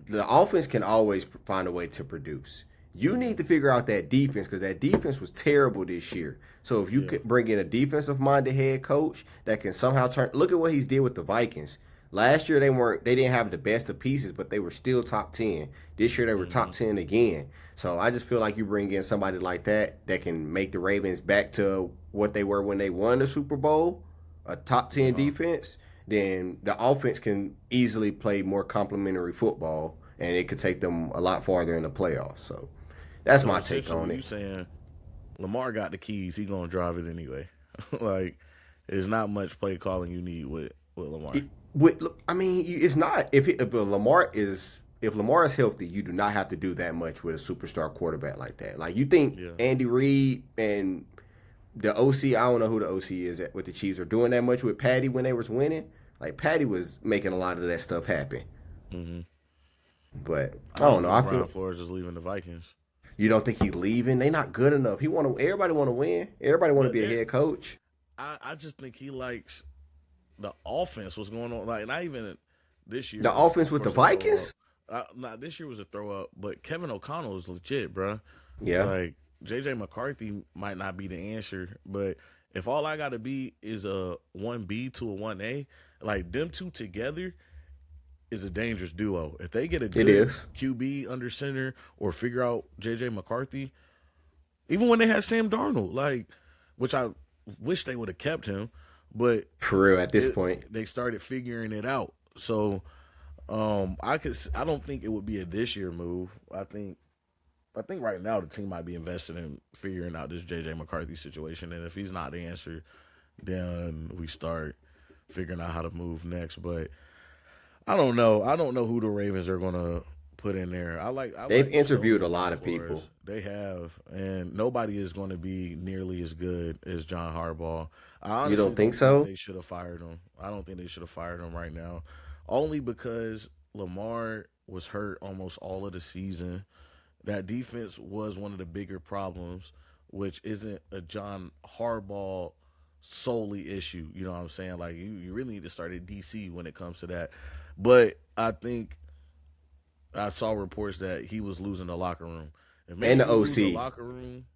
The offense can always find a way to produce. You need to figure out that defense because that defense was terrible this year. So if you Yeah, could bring in a defensive minded head coach that can somehow turn, look at what he's did with the Vikings. Last year they didn't have the best of pieces, but they were still top 10. This year they were top Hmm. 10 again. So I just feel like you bring in somebody like that can make the Ravens back to what they were when they won the Super Bowl, a top 10 Yeah, defense, then the offense can easily play more complementary football and it could take them a lot farther in the playoffs. So that's so my take essentially, on you it. saying Lamar got the keys. He gonna drive it anyway. Like, there's not much play calling you need with Lamar. I mean, it's not if Lamar is healthy, you do not have to do that much with a superstar quarterback like that. Like you think Yeah. Andy Reid and the OC, I don't know who the OC is with the Chiefs, are doing that much with Patty when they was winning. Like Patty was making a lot of that stuff happen. Hmm. But I I don't don't know. think I Brian feel Flores is leaving the Vikings. you don't think he leaving? They not good enough. He want to. Everybody want to win. Everybody want to But be a head coach. I just think he likes the offense. What's going on? Like, not even this year The was, offense of with the course, a throw up. Vikings. Not this year was a throw up, but Kevin O'Connell is legit, bro. Yeah, Like, JJ McCarthy might not be the answer, but if all I got to be is a 1B to a 1A, like them two together is a dangerous duo. If they get a it good is. QB under center or figure out JJ McCarthy, even when they had Sam Darnold, like, which I wish they would have kept him, but For real, at this point. they started figuring it out. So I don't think it would be a this year move. I think right now the team might be invested in figuring out this JJ McCarthy situation, and if he's not the answer, then we start figuring out how to move next. But I don't know. I don't know who the Ravens are gonna put in there. I They've like them so interviewed with a Brian lot of people. Flores. They have, and nobody is going to be nearly as good as John Harbaugh. I You honestly don't think don't think so? they should have fired him. I don't think they should have fired him right now, only because Lamar was hurt almost all of the season. That defense was one of the bigger problems, which isn't a John Harbaugh solely issue. You know what I'm saying? Like you really need to start at DC when it comes to that. But I think I saw reports that he was losing the locker room. If man, And the you lose the OC. locker room,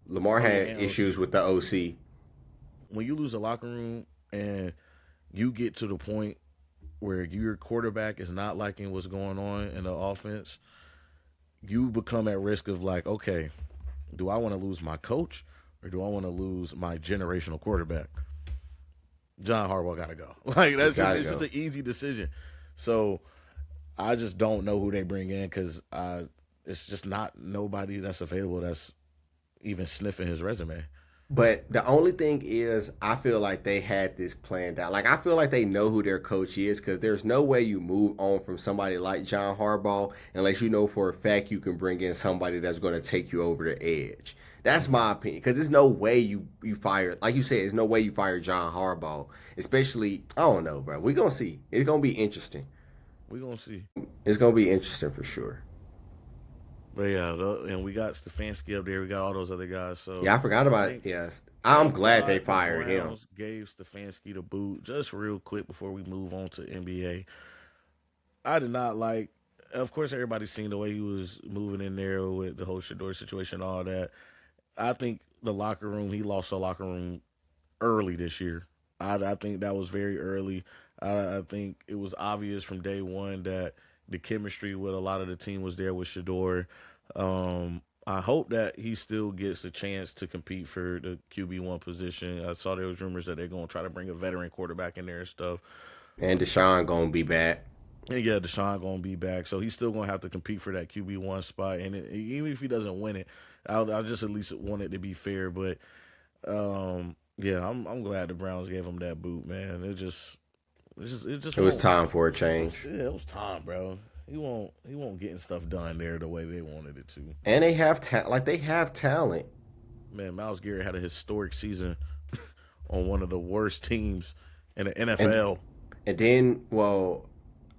Lamar oh yeah, had and issues OC. with the OC. When you lose the locker room and you get to the point where your quarterback is not liking what's going on in the offense, you become at risk of like, okay, do I want to lose my coach or do I want to lose my generational quarterback? John Harbaugh got to go. Like He that's just gotta it's just go. an easy decision. So I just don't know who they bring in because it's just not nobody that's available that's even sniffing his resume. But the only thing is, I feel like they had this planned out. Like I feel like they know who their coach is because there's no way you move on from somebody like John Harbaugh unless you know for a fact you can bring in somebody that's going to take you over the edge. That's Mm-hmm. my opinion because there's no way you fire like you said. There's no way you fire John Harbaugh, especially I don't know, bro. We're gonna see. It's gonna be interesting. We gonna see. It's gonna be interesting for sure. But yeah, and we got Stefanski up there. We got all those other guys. So Yeah, I forgot I about it. think Yes, I'm thank glad they God the fired him. Browns gave Stefanski the boot. Just real quick before we move on to NBA, I did not like. Of course, everybody's seen the way he was moving in there with the whole Shador situation, all that. I think the locker room. He lost the locker room early this year. I think that was very early. I think it was obvious from day one that the chemistry with a lot of the team was there with Shador. I hope that he still gets a chance to compete for the QB1 position. I saw there was rumors that they're going to try to bring a veteran quarterback in there and stuff. And Deshaun gonna be back. And yeah, Deshaun going to be back, so he's still going to have to compete for that QB1 spot. And even if he doesn't win it, I'll just at least want it to be fair. But yeah, I'm glad the Browns gave him that boot, man. It just It was won't. time for a change. Yeah, it was time, bro. He won't getting stuff done there the way they wanted it to. And they have they have talent. Man, Myles Garrett had a historic season on one of the worst teams in the And NFL. and then, well,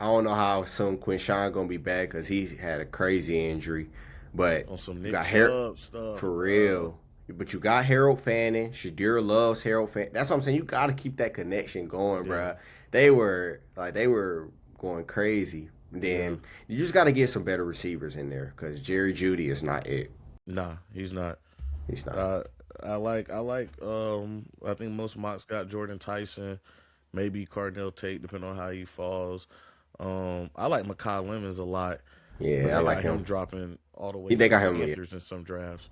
I don't know how soon Quinshawn gonna be back because he had a crazy injury. But On some you Nick got Harold Chubb stuff, for bro. real. But you got Harold Fanning. Shadir loves Harold Fanning. That's what I'm saying. You got to keep that connection going, Yeah, bruh. They were going crazy. yeah. Then you just got to get some better receivers in there because Jerry Judy is not it. Nah, he's not. He's not. Uh, I think most mocks got Jordan Tyson. maybe Cardinal Tate, depending on how he falls. I like Makai Lemons a lot, but Yeah, I they like got him him. dropping all the way They to the got him. Panthers in some drafts.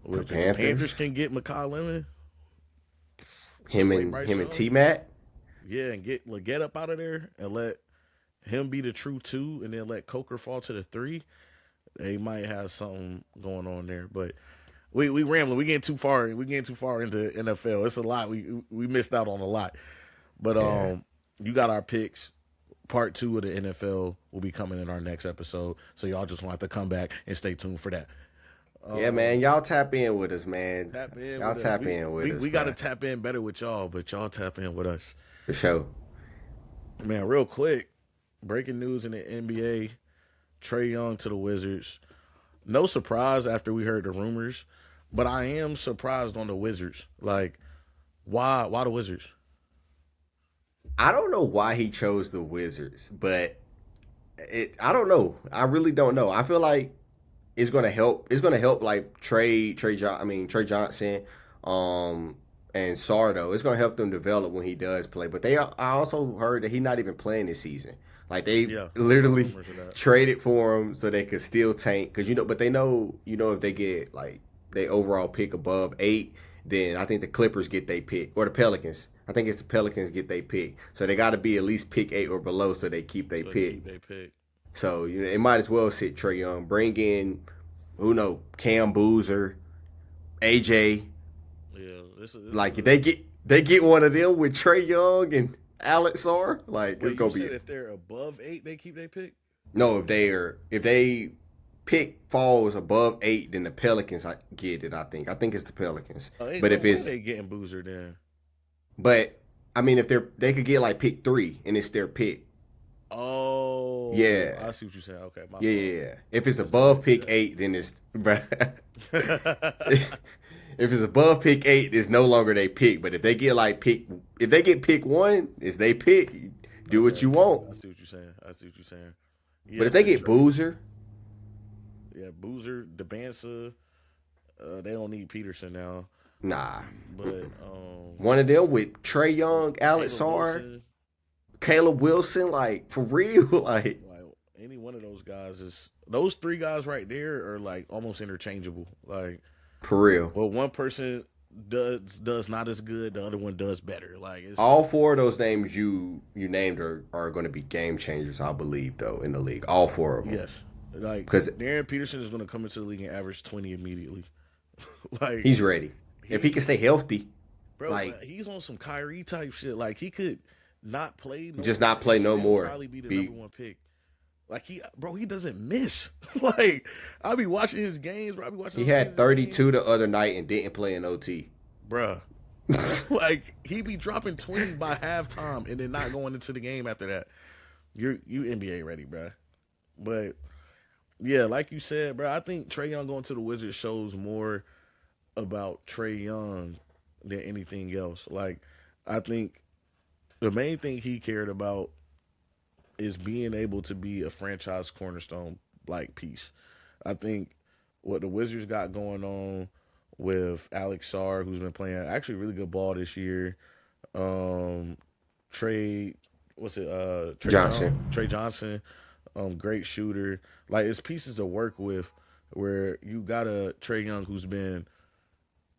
The Which if the Panthers Panthers. can get Makai Lemon, just Him like and Bryce him and Young, T Mac. yeah, and get Leggett up out of there and let him be the true two, and then let Coker fall to the three. They might have something going on there, but we rambling. We getting too far. We getting too far into NFL. It's a lot. We missed out on a lot. But Yeah. you got our picks. Part 2 of the NFL will be coming in our next episode. So y'all just want to come back and stay tuned for that. Yeah, man. Y'all tap in with us, man. Tap in Y'all with tap us. in with us. We got to man. tap in better with y'all, but y'all tap in with us. For sure. Man, real quick, breaking news in the NBA: Trae Young to the Wizards. No surprise after we heard the rumors, but I am surprised on the Wizards. Like, why the Wizards? I don't know why he chose the Wizards, but I don't know. I really don't know. I feel like it's gonna help. It's gonna help like Trey Johnson, and Sardo. It's gonna help them develop when he does play. But I also heard that he's not even playing this season. Like they Yeah, I saw literally rumors of that. traded for him so they could still tank. Cause but they know, if they get like they overall pick above 8, then I think the Clippers get they pick, or the Pelicans. I think it's the Pelicans get they pick. So they got to be at least pick 8 or below so they keep they So pick. keep they pick. So they might as well sit Trae Young, bring in, Cam Boozer, AJ. Yeah, this Like is if they get one of them with Trae Young and Alex Sarr, like Wait, it's gonna you be said if they're above 8, they keep their pick. no. If they pick falls above 8, then the Pelicans get it. I think it's the Pelicans. Ain't But no if way it's they getting Boozer then. but I mean if they could get like pick 3 and it's their pick. Oh, Yeah. I see what you're saying. Okay, my Yeah. If it's above pick 8, then it's fault. if it's above pick 8, it's no longer they pick. But if they get pick 1, it's they pick. Do what you I want. see what you're saying. Yeah, But if they for get sure. Boozer, Boozer, DeBansa, they don't need Peterson now. nah. But One of them with Trae Young, Alex Sarr, Caleb Wilson, like for real, like any one of those guys those 3 guys right there are like almost interchangeable. Like for real. well, one person does not as good, the other one does better. Like it's All 4 of those names you named are going to be game changers, I believe, though, in the league. All 4 of them. yes. Like, because Darren Peterson is going to come into the league and average 20 immediately. Like he's ready if he can stay healthy. bro, like he's on some Kyrie type shit. Like he could not play, not play no more. Probably be the number 1 pick. Like he doesn't miss. Like I be watching his games, bro. I be watching. He had 32 the other night and didn't play in OT. Bruh. Like he be dropping 20 by halftime and then not going into the game after that. You NBA ready, bruh. But yeah, like you said, bro, I think Trae Young going to the Wizards shows more about Trae Young than anything else. Like I think the main thing he cared about is being able to be a franchise cornerstone like piece. I think what the Wizards got going on with Alex Sarr, who's been playing actually really good ball this year. Trae Johnson, great shooter. Like it's pieces to work with where you got a Trae Young who's been,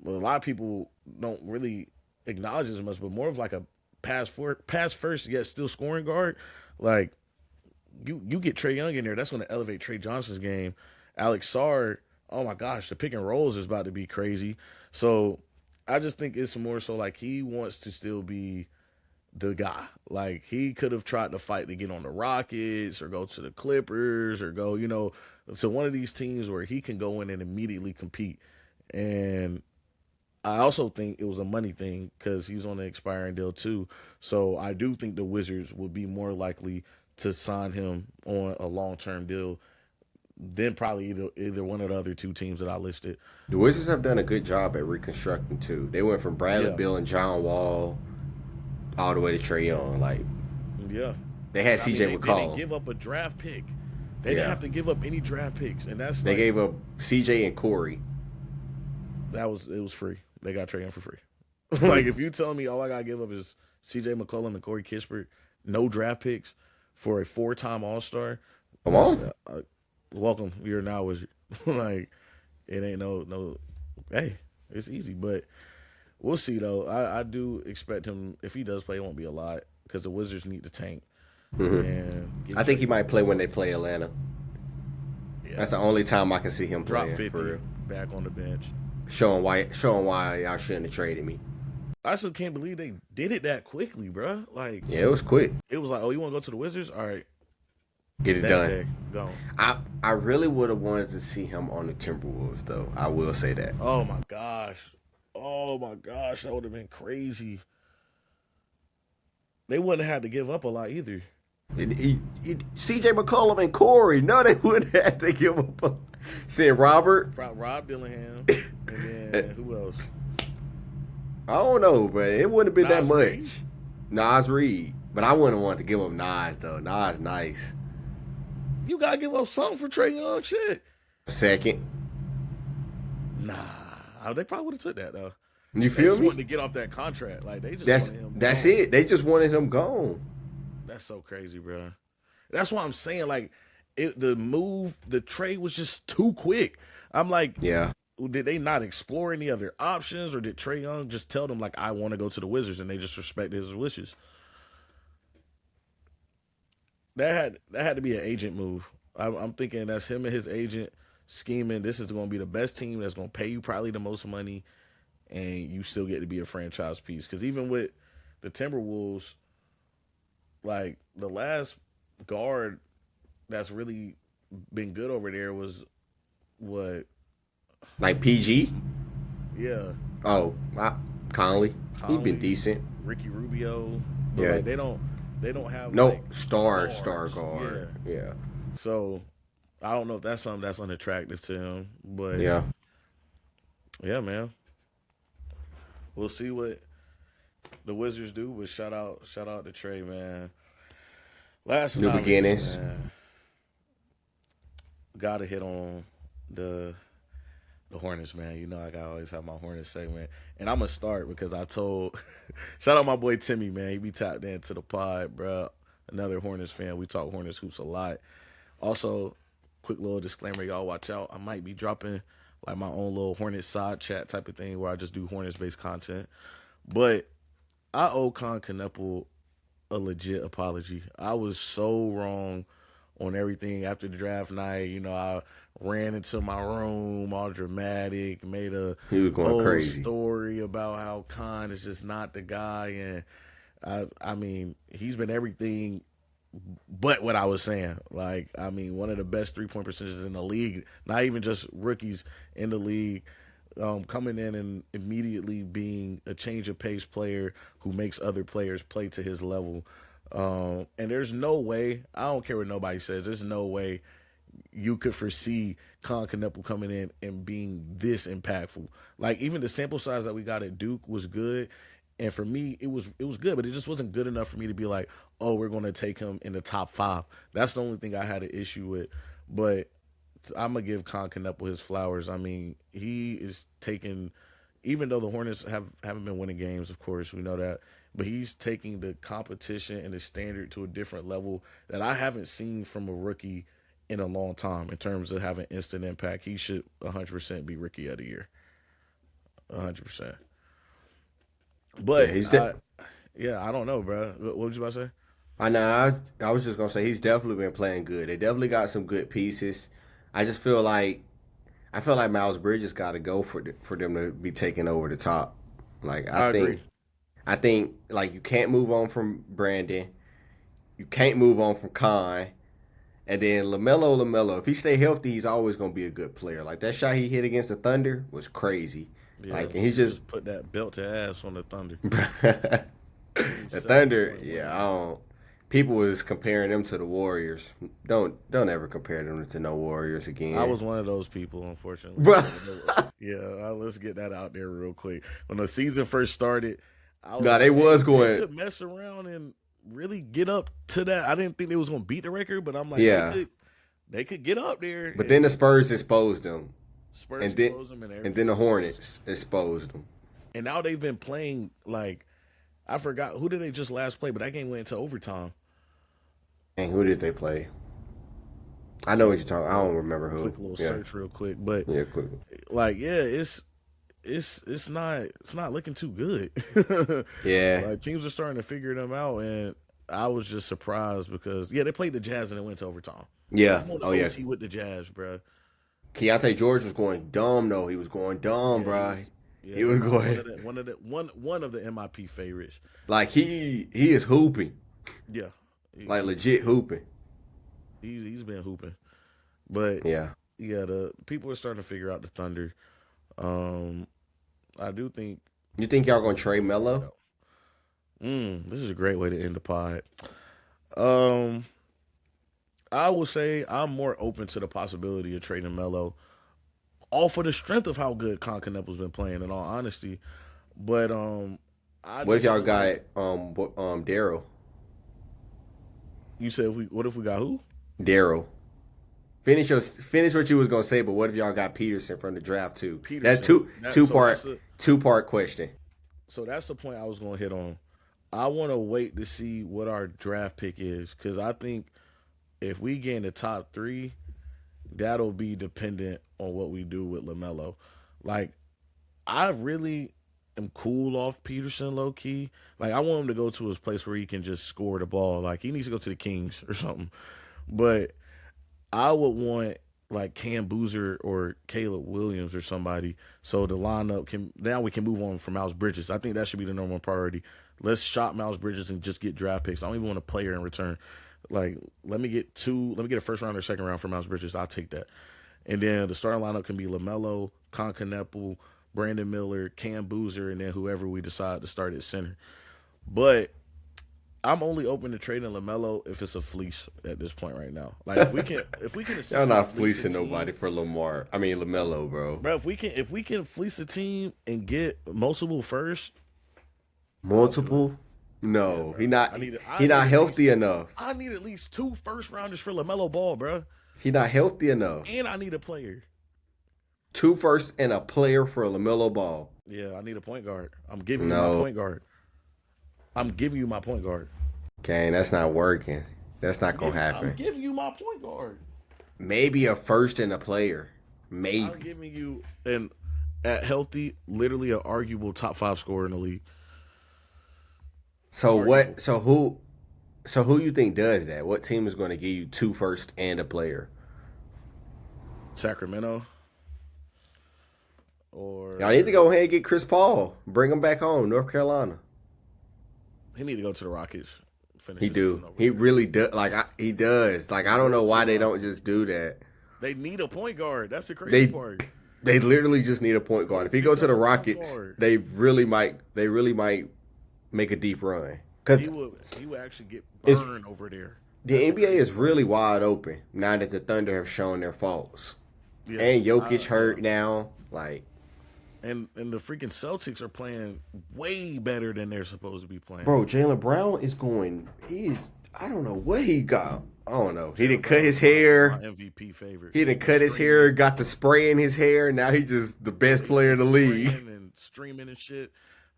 well, a lot of people don't really acknowledge as much, but more of like a pass first yet still scoring guard. Like you get Trae Young in there, that's going to elevate Trae Johnson's game. Alex Sarr, oh my gosh, the pick and rolls is about to be crazy. So I just think it's more so like he wants to still be the guy. Like he could have tried to fight to get on the Rockets or go to the Clippers or go, to one of these teams where he can go in and immediately compete. And I also think it was a money thing because he's on an expiring deal too. So I do think the Wizards would be more likely to sign him on a long-term deal than probably either one of the other 2 teams that I listed. The Wizards have done a good job at reconstructing too. They went from Bradley Beal and John Wall all the way to Trae Young. Like, yeah, they had CJ They McCollum. didn't give up a draft pick. They didn't have to give up any draft picks, and they gave up CJ and Corey. It was free. They got Trae Young for free. Like if you tell me all I gotta give up is C.J. McCollum and Corey Kispert, no draft picks for a 4-time All-Star, Come on. welcome. You're now wizard. Like it ain't no. Hey, it's easy, but we'll see though. I do expect him if he does play, it won't be a lot because the Wizards need to tank. And I think he might play when they play Atlanta. yeah, That's the only time I can see him drop playing. 50 For real. back on the bench. Showing why y'all shouldn't have traded me. I still can't believe they did it that quickly, bro. Like Yeah, it was quick. it was like, oh, you want to go to the Wizards? All right, Get it next done. day, gone. I really would have wanted to see him on the Timberwolves, though. I will say that. Oh my gosh, that would have been crazy. They wouldn't have had to give up a lot either. C.J. McCollum and Corey, no, they wouldn't have to give up. Send Robert. Rob Dillingham, and then who else? I don't know, but it wouldn't have been that Nas much. Reed? Nas Reed. But I wouldn't want to give up Nas, though. Nas nice. You gotta give up something for Trae Young, shit. Second. Nah, they probably would have took that though. You They feel just me? wanted to get off that contract. Like they just wanted him. That's gone. it. They just wanted him gone. That's so crazy, bro. That's why I'm saying like the trade was just too quick. I'm like, Yeah. did they not explore any other options, or did Trae Young just tell them like I want to go to the Wizards and they just respected his wishes? That had to be an agent move. I'm thinking that's him and his agent scheming. This is going to be the best team that's going to pay you probably the most money, and you still get to be a franchise piece. Because even with the Timberwolves, like the last guard that's really been good over there was what? Like PG? Yeah, Oh, Conley. He's been decent. Ricky Rubio. But Yeah. like, they don't have No, like, star stars. guard. Yeah. So I don't know if that's something that's unattractive to him, but Yeah. yeah, man. We'll see what the Wizards do. But shout out to Trae, man. Last but New not least, beginnings. man, gotta hit on the Hornets, man. You know I gotta always have my Hornets segment, and I'm gonna start because I told shout out my boy Timmy, man. He be tapped into the pod, bro. Another Hornets fan. We talk Hornets hoops a lot. Also, quick little disclaimer, y'all watch out. I might be dropping like my own little Hornets side chat type of thing where I just do Hornets based content. But I owe Con Knuckle a legit apology. I was so wrong on everything after the draft night. You know, I ran into my room all dramatic, made a He was going whole crazy. story about how Con is just not the guy, and I mean, he's been everything but what I was saying. Like, I mean, one of the best 3-point percentages in the league, not even just rookies in the league, coming in and immediately being a change of pace player who makes other players play to his level. And there's no way, I don't care what nobody says, there's no way you could foresee Con Knuckle coming in and being this impactful. Like, even the sample size that we got at Duke was good. And for me, it was good, but it just wasn't good enough for me to be like, oh, we're going to take him in the top 5. That's the only thing I had an issue with. But I'm going to give Con Knuckle his flowers. I mean, he is taking, even though the Hornets haven't been winning games, of course, we know that, but he's taking the competition and the standard to a different level that I haven't seen from a rookie in a long time in terms of having instant impact. He should 100% be Rookie of the Year. 100%. But Yeah, I don't know, bro. What was you about to say? I know. I was just gonna say he's definitely been playing good. They definitely got some good pieces. I feel like Miles Bridges got to go for them to be taking over the top. Like I agree. think like you can't move on from Brandon, you can't move on from Con, and then LaMelo. If he stay healthy, he's always gonna be a good player. Like that shot he hit against the Thunder was crazy. Yeah, like and he just put that belt to ass on the Thunder. The Thunder, yeah, I don't. People was comparing them to the Warriors. Don't ever compare them to no Warriors again. I was one of those people, unfortunately. Bro. Yeah, let's get that out there real quick. When the season first started, they was going they could mess around and really get up to that. I didn't think they was gonna beat the record, but I'm like, yeah, they could get up there. But then the Spurs exposed them. Spurs and then, exposed them, and then the Hornets exposed them. And now they've been playing like I forgot who did they just last play, but that game went into overtime. And who did they play? I know what you're talking. I don't remember who. Quick little Yeah, search, real quick, but yeah, quick. like yeah, it's not looking too good. Yeah, Like teams are starting to figure them out, and I was just surprised because yeah, they played the Jazz and it went to overtime. yeah. I'm on the Oh yeah. OT with the Jazz, bro. Keontae George was going dumb though. He was going dumb, bro. Yeah, He was going one of the MIP favorites. like he is hooping, Yeah, like legit hooping. he's been hooping, but Yeah. yeah, the people are starting to figure out the Thunder. I do think. You think y'all gonna trade Melo? This is a great way to end the pod. Um, I would say I'm more open to the possibility of trading Melo, all for the strength of how good Concaneppo's been playing. In all honesty, but What if y'all got Daryl? You said what if we got who? Daryl. Finish what you was gonna say, but what if y'all got Peterson from the draft too? Peterson. That's So two part question. So that's the point I was going to hit on. I want to wait to see what our draft pick is because I think if we get in the top 3, that'll be dependent on what we do with LaMelo. Like, I really am cool off Peterson low key. Like, I want him to go to his place where he can just score the ball. Like, he needs to go to the Kings or something. But I would want like Cam Boozer or Caleb Williams or somebody, so the lineup can now we can move on from Miles Bridges. I think that should be the number one priority. Let's shop Miles Bridges and just get draft picks. I don't even want a player in return. Like let me get a first round or second round for Miles Bridges. I'll take that. And then the starting lineup can be LaMelo, Concaneppo, Brandon Miller, Cam Boozer, and then whoever we decide to start at center. But I'm only open to trading LaMelo if it's a fleece at this point right now. Like if we can Y'all not fleecing nobody for LaMelo, bro. Bro, if we can fleece a team and get multiple first. Multiple? No, yeah, he not healthy enough. I need at least 2 first rounders for LaMelo Ball, bro. He not healthy enough. And I need a player. 2 first and a player for LaMelo Ball. Yeah, I need a point guard. I'm giving you my point guard. I'm giving you my point guard. Okay, that's not working. That's not going to happen. I'm giving you my point guard. Maybe a first and a player. Maybe. I'm giving you at healthy, literally an arguable top 5 scorer in the league. So what? So who you think does that? What team is going to give you 2 first and a player? Sacramento. Or Y'all need to go ahead and get Chris Paul. Bring him back home, North Carolina. He need to go to the Rockets. He do. He really does. He does. Like, I don't know why they don't just do that. They need a point guard. That's the crazy part. They literally just need a point guard. If he go to the Rockets, they really might make a deep run. Cause he would actually get burned over there. The NBA is really wide open now that the Thunder have shown their faults. Yeah, and Jokic hurt now. Like, and the freaking Celtics are playing way better than they're supposed to be playing. Bro, Jaylen Brown is going. I don't know what he got. I don't know. He didn't cut his hair. My MVP favorite. He didn't cut his hair. Got the spray in his hair. Now he's just the best player in the league. And streaming and shit.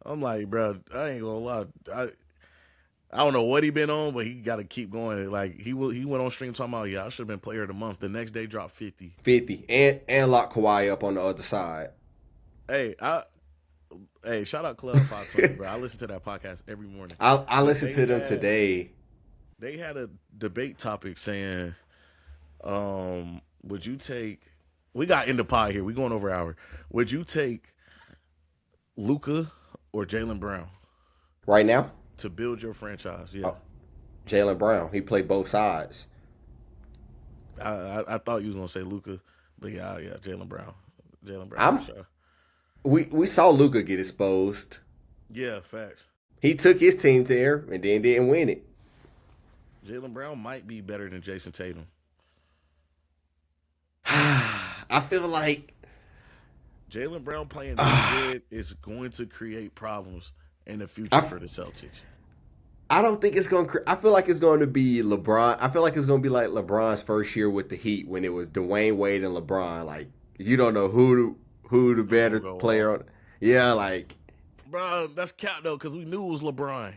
I'm like, bro, I ain't gonna lie. I don't know what he been on, but he got to keep going. Like he went on stream talking about, I should have been player of the month. The next day dropped 50. 50 and lock Kawhi up on the other side. Hey, shout out Club 520, bro. I listen to that podcast every morning. I listened to them today. They had a debate topic saying, would you take? We got in the pie here. We going over an hour. Would you take Luka or Jaylen Brown right now to build your franchise? Yeah, Jaylen Brown. He played both sides. I thought you was gonna say Luka, but yeah, Jaylen Brown. Jaylen Brown. Sure. We saw Luka get exposed. Yeah, facts. He took his team there and then didn't win it. Jaylen Brown might be better than Jason Tatum. I feel like Jaylen Brown playing this good is going to create problems in the future for the Celtics. I don't think it's going to. I feel like it's going to be LeBron. I feel like it's going to be like LeBron's first year with the Heat when it was Dwayne Wade and LeBron. Like, you don't know who the better player. Yeah, like bro. That's cap though, because we knew it was LeBron.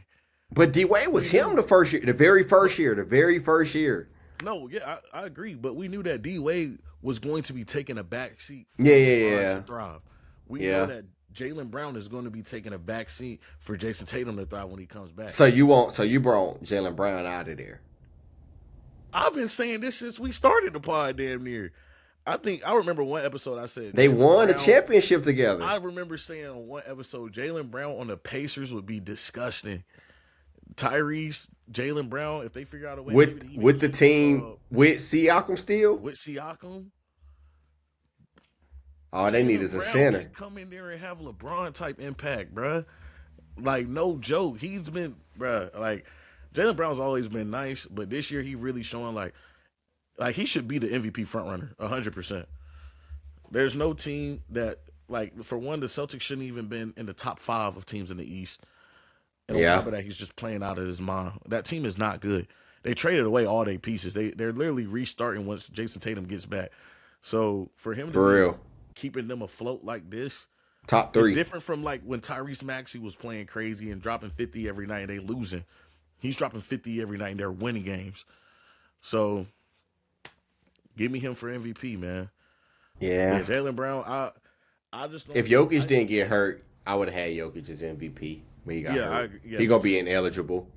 But D-Wade was him the first year, the very first year. No, yeah, I agree. But we knew that D-Wade was going to be taking a back seat for Yeah, LeBron to thrive. We know Yeah. that Jaylen Brown is going to be taking a back seat for Jason Tatum to thrive when he comes back. So you brought Jaylen Brown out of there. I've been saying this since we started the pod damn near. I remember one episode I said They Jaylen won a Brown- championship together. I remember saying on one episode, Jaylen Brown on the Pacers would be disgusting. Jaylen Brown, if they figure out a way maybe to even with the keep, team with Siakam still. with Siakam, All they need Jaylen is a Brown center. can come in there and have LeBron type impact, bruh. Like no joke, he's been, bruh. Like Jaylen Brown's always been nice, but this year he really showing like he should be the MVP frontrunner, 100%. There's no team that for one, the Celtics shouldn't even been in the top 5 of teams in the East. And on top of that, he's just playing out of his mind. That team is not good. They traded away all their pieces. They're literally restarting once Jason Tatum gets back. So for him to be keeping them afloat like this, top 3. it's different from like when Tyrese Maxey was playing crazy and dropping 50 every night and they losing. He's dropping 50 every night and they're winning games. So give me him for MVP, man. Yeah. Jaylen Brown, I just don't If Jokic didn't get hurt, I would have had Jokic as MVP. But he got hurt. He gonna be ineligible.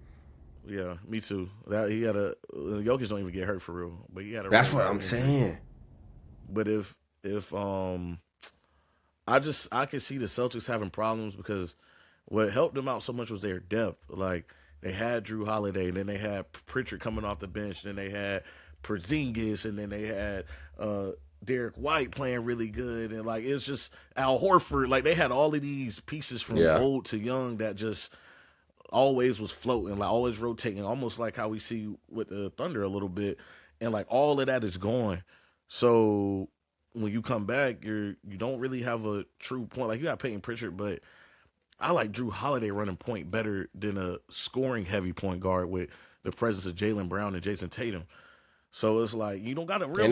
Yeah, me too. Jokic don't even get hurt for real, but he had a. That's what I'm saying. But if I can see the Celtics having problems because what helped them out so much was their depth. Like they had Drew Holiday, and then they had Pritchard coming off the bench, then they had Porzingis, and then they had Derek White playing really good, and like it's just Al Horford. Like they had all of these pieces from old to young that just always was floating, like always rotating, almost like how we see with the Thunder a little bit, and like all of that is gone. So when you come back, you don't really have a true point. Like you got Peyton Pritchard, but I like Drew Holiday running point better than a scoring heavy point guard with the presence of Jaylen Brown and Jason Tatum. So it's like you don't got a real.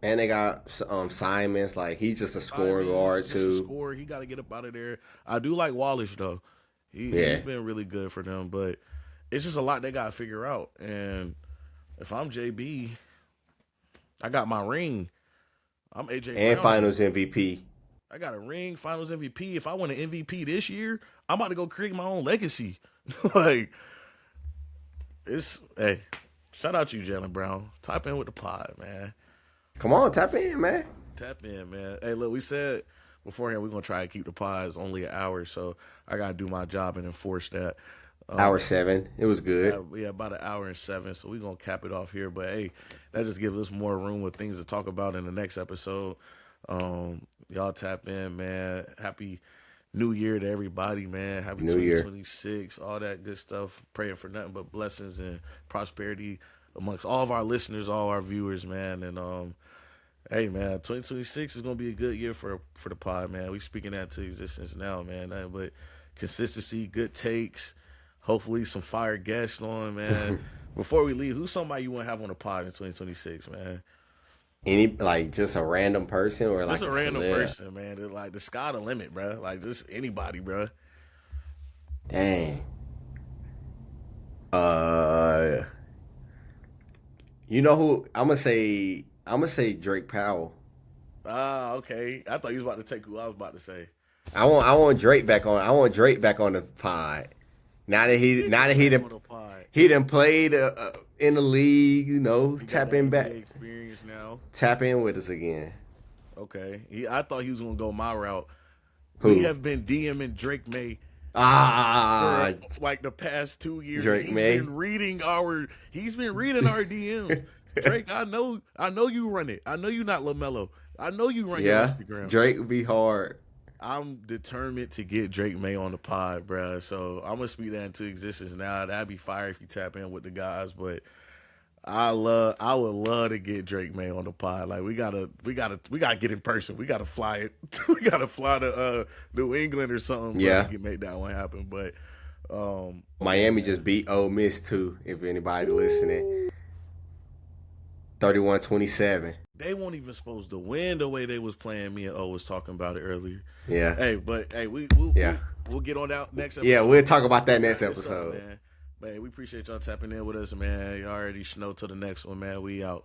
And they got Simons. Like he's just a scoring guard too. He got to get up out of there. I do like Wallace though. He's been really good for them, but it's just a lot they got to figure out. And if I'm JB, I got my ring. I'm AJ and Brown. Finals MVP. I got a ring, Finals MVP. If I win an MVP this year, I'm about to go create my own legacy. Like hey, shout out to you, Jaylen Brown. Type in with the pod, man. Come on, tap in, man. Tap in, man. Hey, look, we said beforehand we're going to try to keep the pods only an hour, so I got to do my job and enforce that. Hour 7. It was good. Yeah, about an hour and 7, so we're going to cap it off here. But, hey, that just gives us more room with things to talk about in the next episode. Y'all tap in, man. Happy New Year to everybody, man. Happy New 2026, all that good stuff. Praying for nothing but blessings and prosperity amongst all of our listeners, all our viewers, man. And hey, man, 2026 is gonna be a good year for the pod, man. We speaking that to existence now, man. But consistency, good takes, hopefully some fire guests on, man. Before we leave, who's somebody you want to have on the pod in 2026, man? Just a random person or like just a random person, man. Like the sky the limit, bro. Like just anybody, bro. Dang. You know who I'm gonna say? I'm gonna say Drake Powell. Ah, okay. I thought you was about to take who I was about to say. I want Drake back on. I want Drake back on the pod. Now that he done played in the league, you know, tap in back. Experience now. Tap in with us again. Okay. I thought he was gonna go my route. Who? We have been DMing Drake May. For like the past 2 years. Drake May. He's been reading our DMs. Drake, I know you run it. I know you not LaMelo. I know you run your Instagram. Drake would be hard. I'm determined to get Drake May on the pod, bro. So I'm gonna speak that into existence now. That'd be fire if you tap in with the guys, but I would love to get Drake May on the pod. Like we gotta get in person. We gotta fly it. We gotta fly to New England or something. Yeah, to make that one happen. But Miami just beat Ole Miss too. If anybody listening, 31-27. They weren't even supposed to win the way they was playing. Me and O was talking about it earlier. Yeah. Hey, but hey, We'll get on that next episode. Yeah, we'll talk about that next What's up, episode. man. Man, we appreciate y'all tapping in with us, man. You already know till the next one, man. We out.